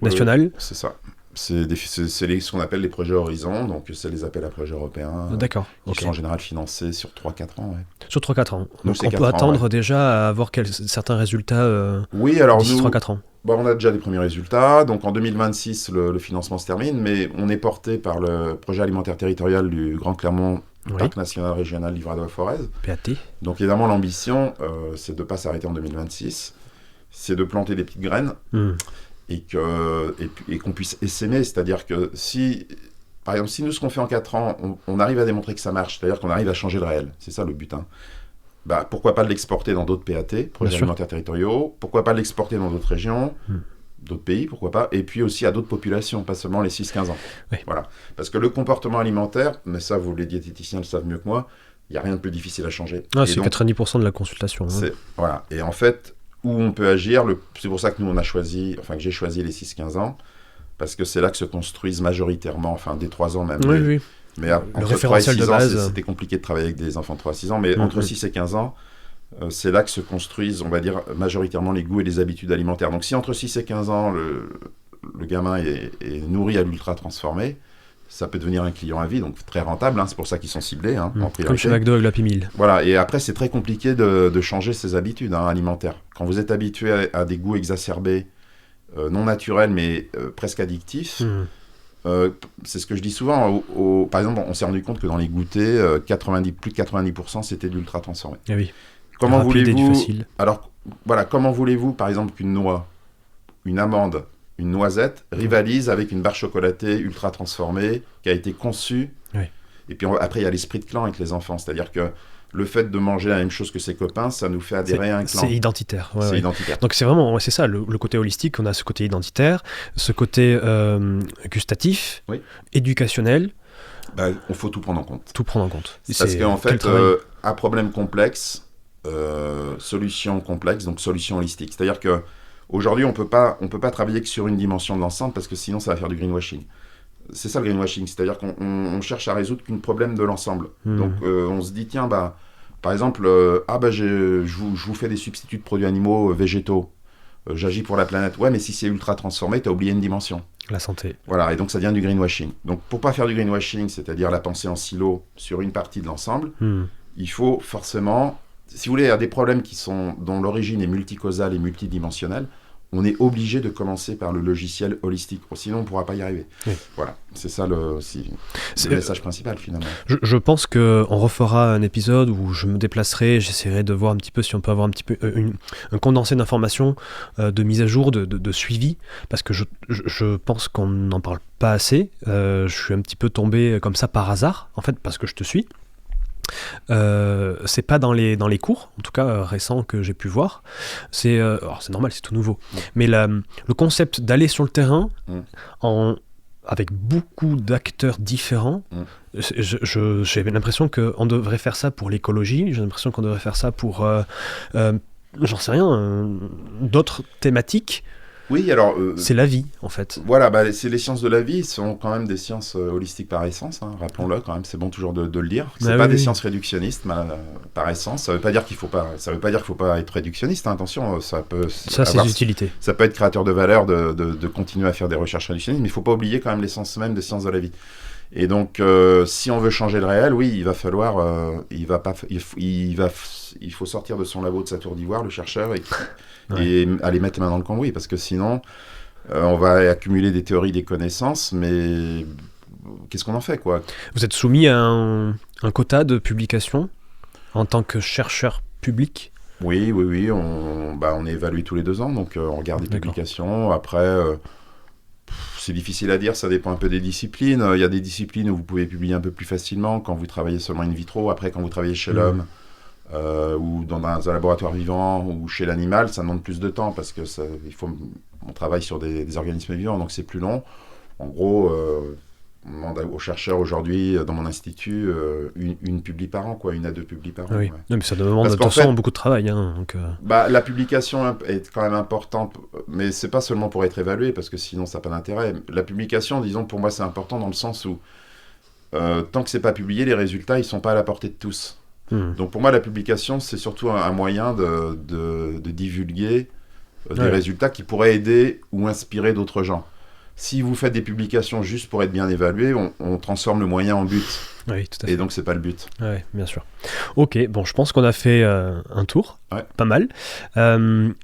national. C'est ça. C'est ce qu'on appelle les projets Horizon, donc c'est les appels à projets européens. D'accord. Qui sont en général financés sur 3-4 ans. Sur 3-4 ans. Donc on peut attendre déjà à avoir certains résultats d'ici 3-4 ans. On a déjà des premiers résultats. Donc en 2026, le financement se termine, mais on est porté par le projet alimentaire territorial du Grand Clermont, Parc national régional Livradois-Forez. PAT. Donc évidemment, l'ambition, c'est de ne pas s'arrêter en 2026. C'est de planter des petites graines. Et qu'on puisse essaimer, c'est-à-dire que par exemple, si nous, ce qu'on fait en 4 ans, on arrive à démontrer que ça marche, c'est-à-dire qu'on arrive à changer le réel, c'est ça le but, hein. Pourquoi pas l'exporter dans d'autres PAT, projets alimentaires territoriaux, pourquoi pas l'exporter dans d'autres régions, d'autres pays, pourquoi pas, et puis aussi à d'autres populations, pas seulement les 6-15 ans. Oui. Voilà. Parce que le comportement alimentaire, mais ça, les diététiciens le savent mieux que moi, il n'y a rien de plus difficile à changer. C'est donc, 90% de la consultation. Voilà. Et en fait, où on peut agir, c'est pour ça que nous, que j'ai choisi les 6-15 ans, parce que c'est là que se construisent majoritairement, dès 3 ans même. Oui. Mais le référentiel de base. C'était compliqué de travailler avec des enfants de 3-6 ans, mais entre 6 et 15 ans, c'est là que se construisent, on va dire, majoritairement les goûts et les habitudes alimentaires. Donc si entre 6 et 15 ans, le gamin est nourri à l'ultra transformé, ça peut devenir un client à vie, donc très rentable, hein, c'est pour ça qu'ils sont ciblés. En priorité. Comme chez McDo avec l'Happy Meal. Voilà, et après c'est très compliqué de changer ses habitudes alimentaires. Quand vous êtes habitué à des goûts exacerbés, non naturels mais presque addictifs, c'est ce que je dis souvent, par exemple on s'est rendu compte que dans les goûters, plus de 90% c'était de l'ultra transformé. Ah oui. Comment voulez-vous, alors voilà, comment voulez-vous par exemple qu'une noix, une amande, une noisette rivalise avec une barre chocolatée ultra transformée qui a été conçue. Et puis après il y a l'esprit de clan avec les enfants, c'est-à-dire que le fait de manger la même chose que ses copains, ça nous fait adhérer à un clan. C'est identitaire. Identitaire. Donc c'est vraiment, c'est ça, le côté holistique, on a ce côté identitaire, ce côté gustatif, éducationnel. Il faut tout prendre en compte. Tout prendre en compte. Parce qu'en fait, un problème complexe, solution complexe, donc solution holistique. C'est-à-dire qu'aujourd'hui, on peut pas travailler que sur une dimension de l'ensemble parce que sinon, ça va faire du greenwashing. C'est ça le greenwashing, c'est-à-dire qu'on cherche à résoudre qu'un problème de l'ensemble. Donc, on se dit, tiens, par exemple, je vous fais des substituts de produits animaux végétaux. J'agis pour la planète. Ouais, mais si c'est ultra transformé, tu as oublié une dimension. La santé. Voilà, et donc ça devient du greenwashing. Donc pour pas faire du greenwashing, c'est-à-dire la pensée en silo sur une partie de l'ensemble, il faut forcément, si vous voulez, il y a des problèmes dont l'origine est multicausale et multidimensionnelle, on est obligé de commencer par le logiciel holistique, sinon on ne pourra pas y arriver. Oui. Voilà, c'est ça le message principal finalement. Je pense qu'on refera un épisode où je me déplacerai, j'essaierai de voir un petit peu si on peut avoir un petit peu un condensé d'informations, de mise à jour, de suivi, parce que je pense qu'on n'en parle pas assez. Je suis un petit peu tombé comme ça par hasard, en fait, parce que je te suis. C'est pas dans les cours, en tout cas récents que j'ai pu voir. Alors c'est normal, c'est tout nouveau. Mais le concept d'aller sur le terrain avec beaucoup d'acteurs différents, j'ai l'impression qu'on devrait faire ça pour l'écologie, j'ai l'impression qu'on devrait faire ça pour, j'en sais rien, d'autres thématiques. Oui, alors... c'est la vie, en fait. Voilà, c'est les sciences de la vie, sont quand même des sciences holistiques par essence, hein, rappelons-le quand même, c'est bon toujours de le dire. C'est pas des sciences réductionnistes par essence, ça veut pas dire qu'il faut pas être réductionniste, hein, attention, ça c'est l'utilité. Ça peut être créateur de valeur de continuer à faire des recherches réductionnistes, mais il faut pas oublier quand même l'essence même des sciences de la vie. Et donc, si on veut changer le réel, oui, il va falloir, il faut sortir de son labo, de sa tour d'ivoire, le chercheur, et aller mettre les mains dans le cambouis, parce que sinon, on va accumuler des théories, des connaissances, mais qu'est-ce qu'on en fait, quoi ? Vous êtes soumis à un quota de publication en tant que chercheur public ? Oui, on est évalué tous les 2 ans, donc on regarde les publications. Après, c'est difficile à dire, ça dépend un peu des disciplines. Il y a des disciplines où vous pouvez publier un peu plus facilement quand vous travaillez seulement in vitro. Après, quand vous travaillez chez l'homme, ou dans un laboratoire vivant, ou chez l'animal, ça demande plus de temps parce que on travaille sur des organismes vivants, donc c'est plus long. En gros, on demande aux chercheurs aujourd'hui, dans mon institut, une publi par an, quoi, 1 à 2 publis par an. Oui. Ouais. Non, mais ça demande de toute façon beaucoup de travail. Hein, donc, la publication est quand même importante, mais c'est pas seulement pour être évalué, parce que sinon ça n'a pas d'intérêt. La publication, disons, pour moi, c'est important dans le sens où, tant que c'est pas publié, les résultats, ils sont pas à la portée de tous. Donc pour moi, la publication, c'est surtout un moyen de divulguer des résultats qui pourraient aider ou inspirer d'autres gens. Si vous faites des publications juste pour être bien évalué, on transforme le moyen en but. Oui, tout à fait. Et donc, c'est pas le but. Oui, bien sûr. Ok, bon, je pense qu'on a fait un tour, pas mal.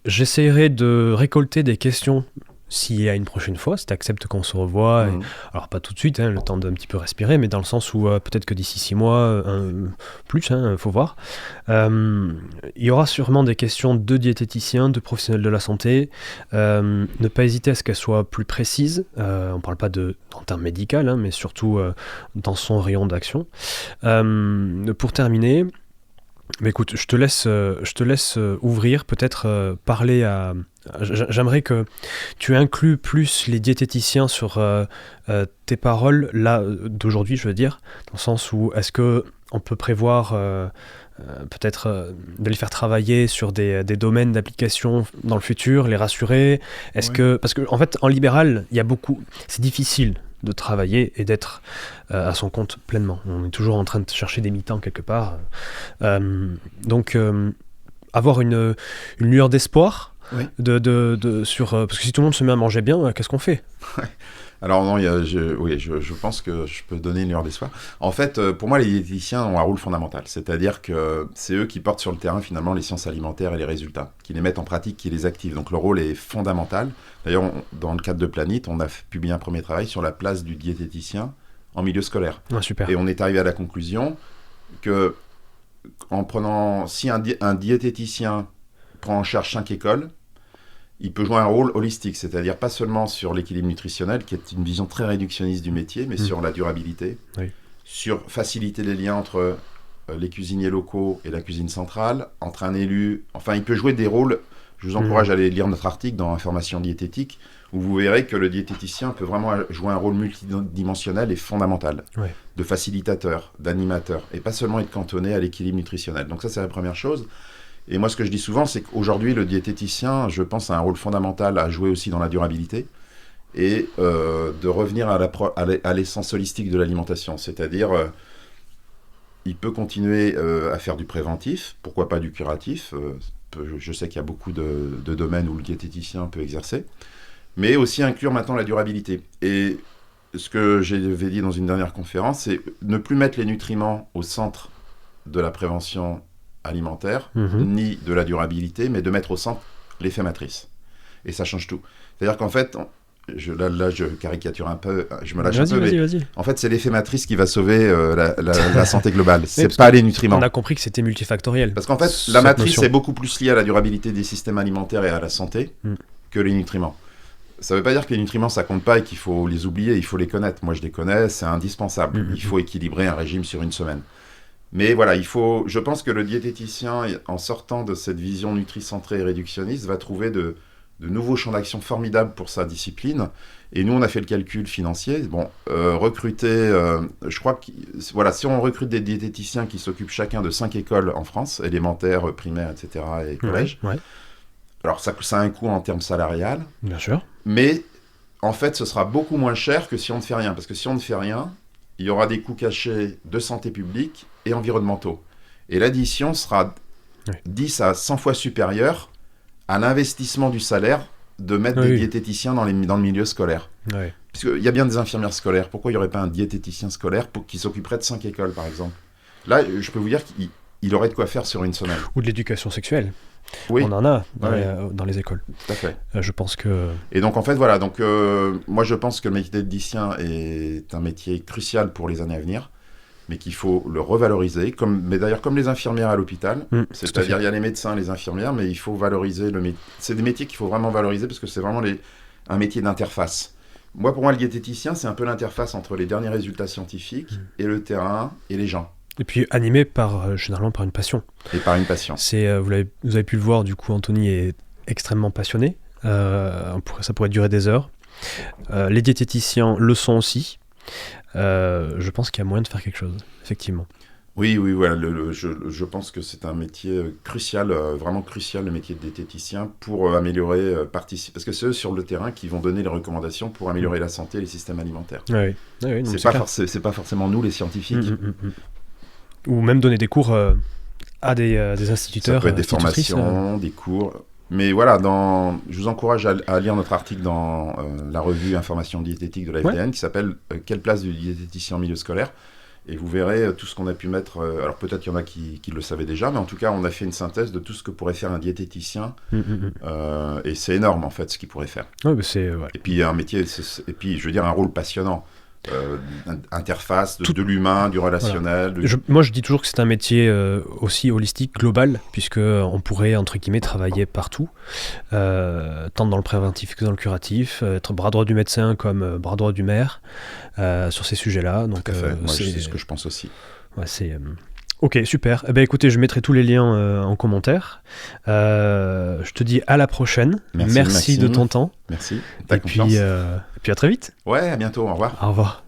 J'essaierai de récolter des questions s'il y a une prochaine fois, si tu acceptes qu'on se revoie. Alors, pas tout de suite, hein, le temps d'un petit peu respirer, mais dans le sens où peut-être que d'ici 6 mois, plus, faut voir. Il y aura sûrement des questions de diététiciens, de professionnels de la santé. Ne pas hésiter à ce qu'elles soient plus précises. On ne parle pas en termes médicaux, hein, mais surtout dans son rayon d'action. Pour terminer... Mais écoute, je te laisse ouvrir, peut-être parler à... J'aimerais que tu inclues plus les diététiciens sur tes paroles, là, d'aujourd'hui, je veux dire, dans le sens où est-ce qu'on peut prévoir peut-être de les faire travailler sur des domaines d'application dans le futur, les rassurer. Parce que en fait, en libéral, il y a beaucoup... C'est difficile de travailler et d'être à son compte pleinement. On est toujours en train de chercher des mi-temps quelque part. Donc, avoir une lueur d'espoir parce que si tout le monde se met à manger bien, qu'est-ce qu'on fait ? Alors non, je pense que je peux donner une lueur d'espoir. En fait, pour moi, les diététiciens ont un rôle fondamental. C'est-à-dire que c'est eux qui portent sur le terrain, finalement, les sciences alimentaires et les résultats, qui les mettent en pratique, qui les activent. Donc, le rôle est fondamental. D'ailleurs, dans le cadre de Planète, on a publié un premier travail sur la place du diététicien en milieu scolaire. Ah, super. Et on est arrivé à la conclusion que, si un diététicien prend en charge 5 écoles, il peut jouer un rôle holistique, c'est-à-dire pas seulement sur l'équilibre nutritionnel, qui est une vision très réductionniste du métier, mais sur la durabilité, sur faciliter les liens entre les cuisiniers locaux et la cuisine centrale, entre un élu... Enfin, il peut jouer des rôles Je vous encourage à aller lire notre article dans Information diététique, où vous verrez que le diététicien peut vraiment jouer un rôle multidimensionnel et fondamental, de facilitateur, d'animateur, et pas seulement être cantonné à l'équilibre nutritionnel. Donc ça, c'est la première chose. Et moi, ce que je dis souvent, c'est qu'aujourd'hui, le diététicien, je pense, a un rôle fondamental à jouer aussi dans la durabilité, et de revenir à l'essence holistique de l'alimentation, c'est-à-dire... il peut continuer à faire du préventif, pourquoi pas du curatif. Je sais qu'il y a beaucoup de domaines où le diététicien peut exercer, mais aussi inclure maintenant la durabilité. Et ce que j'avais dit dans une dernière conférence, c'est ne plus mettre les nutriments au centre de la prévention alimentaire, ni de la durabilité, mais de mettre au centre l'effet matrice. Et ça change tout. C'est-à-dire qu'en fait... Là, je caricature un peu, je me lâche un peu, mais en fait, c'est l'effet matrice qui va sauver la santé globale. C'est pas les nutriments. On a compris que c'était multifactoriel. Parce qu'en fait, la matrice est beaucoup plus liée à la durabilité des systèmes alimentaires et à la santé que les nutriments. Ça veut pas dire que les nutriments, ça compte pas et qu'il faut les oublier, il faut les connaître. Moi, je les connais, c'est indispensable. Il faut équilibrer un régime sur une semaine. Mais voilà, je pense que le diététicien, en sortant de cette vision nutri-centrée et réductionniste, va trouver de nouveaux champs d'action formidables pour sa discipline. Et nous, on a fait le calcul financier. Bon, recruter, je crois que voilà, si on recrute des diététiciens qui s'occupent chacun de 5 écoles en France, élémentaires, primaires, etc., et collèges, alors ça a un coût en termes salarial. Bien sûr. Mais en fait, ce sera beaucoup moins cher que si on ne fait rien. Parce que si on ne fait rien, il y aura des coûts cachés de santé publique et environnementaux. Et l'addition sera 10 à 100 fois supérieure à l'investissement du salaire de mettre des diététiciens dans le milieu scolaire. Parce qu'il y a bien des infirmières scolaires. Pourquoi il n'y aurait pas un diététicien scolaire qui s'occuperait de 5 écoles, par exemple ? Là, je peux vous dire qu'il aurait de quoi faire sur une semaine. Ou de l'éducation sexuelle. On en a dans les écoles. Tout à fait. Je pense que... Et donc, en fait, voilà. Donc, moi, je pense que le métier d'éthicien est un métier crucial pour les années à venir, mais qu'il faut le revaloriser, mais d'ailleurs comme les infirmières à l'hôpital, c'est-à-dire il y a les médecins, les infirmières, mais il faut valoriser le métier. C'est des métiers qu'il faut vraiment valoriser parce que c'est vraiment un métier d'interface. Pour moi, le diététicien, c'est un peu l'interface entre les derniers résultats scientifiques et le terrain et les gens. Et puis animé généralement par une passion. Et par une passion. Vous avez pu le voir, du coup, Anthony est extrêmement passionné. Ça pourrait durer des heures. Les diététiciens le sont aussi. Je pense qu'il y a moyen de faire quelque chose, effectivement. Oui, voilà, je pense que c'est un métier crucial, vraiment crucial, le métier de diététicien, pour améliorer, parce que c'est eux sur le terrain qui vont donner les recommandations pour améliorer la santé et les systèmes alimentaires. C'est pas forcément nous, les scientifiques. Ou même donner des cours à des instituteurs. Ça peut être des formations, des cours. Mais voilà, je vous encourage à lire notre article dans la revue Information diététique de la FDN qui s'appelle « Quelle place du diététicien en milieu scolaire ?» Et vous verrez tout ce qu'on a pu mettre. Alors peut-être qu'il y en a qui le savaient déjà, mais en tout cas, on a fait une synthèse de tout ce que pourrait faire un diététicien. Et c'est énorme, en fait, ce qu'il pourrait faire. Et puis, un métier, et puis, je veux dire, un rôle passionnant. Interface de l'humain, du relationnel. Voilà. Moi je dis toujours que c'est un métier aussi holistique, global, puisque on pourrait entre guillemets travailler partout, tant dans le préventif que dans le curatif, être bras droit du médecin comme bras droit du maire sur ces sujets-là. Donc, tout à fait. Moi, c'est ce que je pense aussi. Ok, super. Eh ben, écoutez, je mettrai tous les liens en commentaire. Je te dis à la prochaine. Merci de ton temps. Merci. Et puis à très vite. Ouais, à bientôt. Au revoir. Au revoir.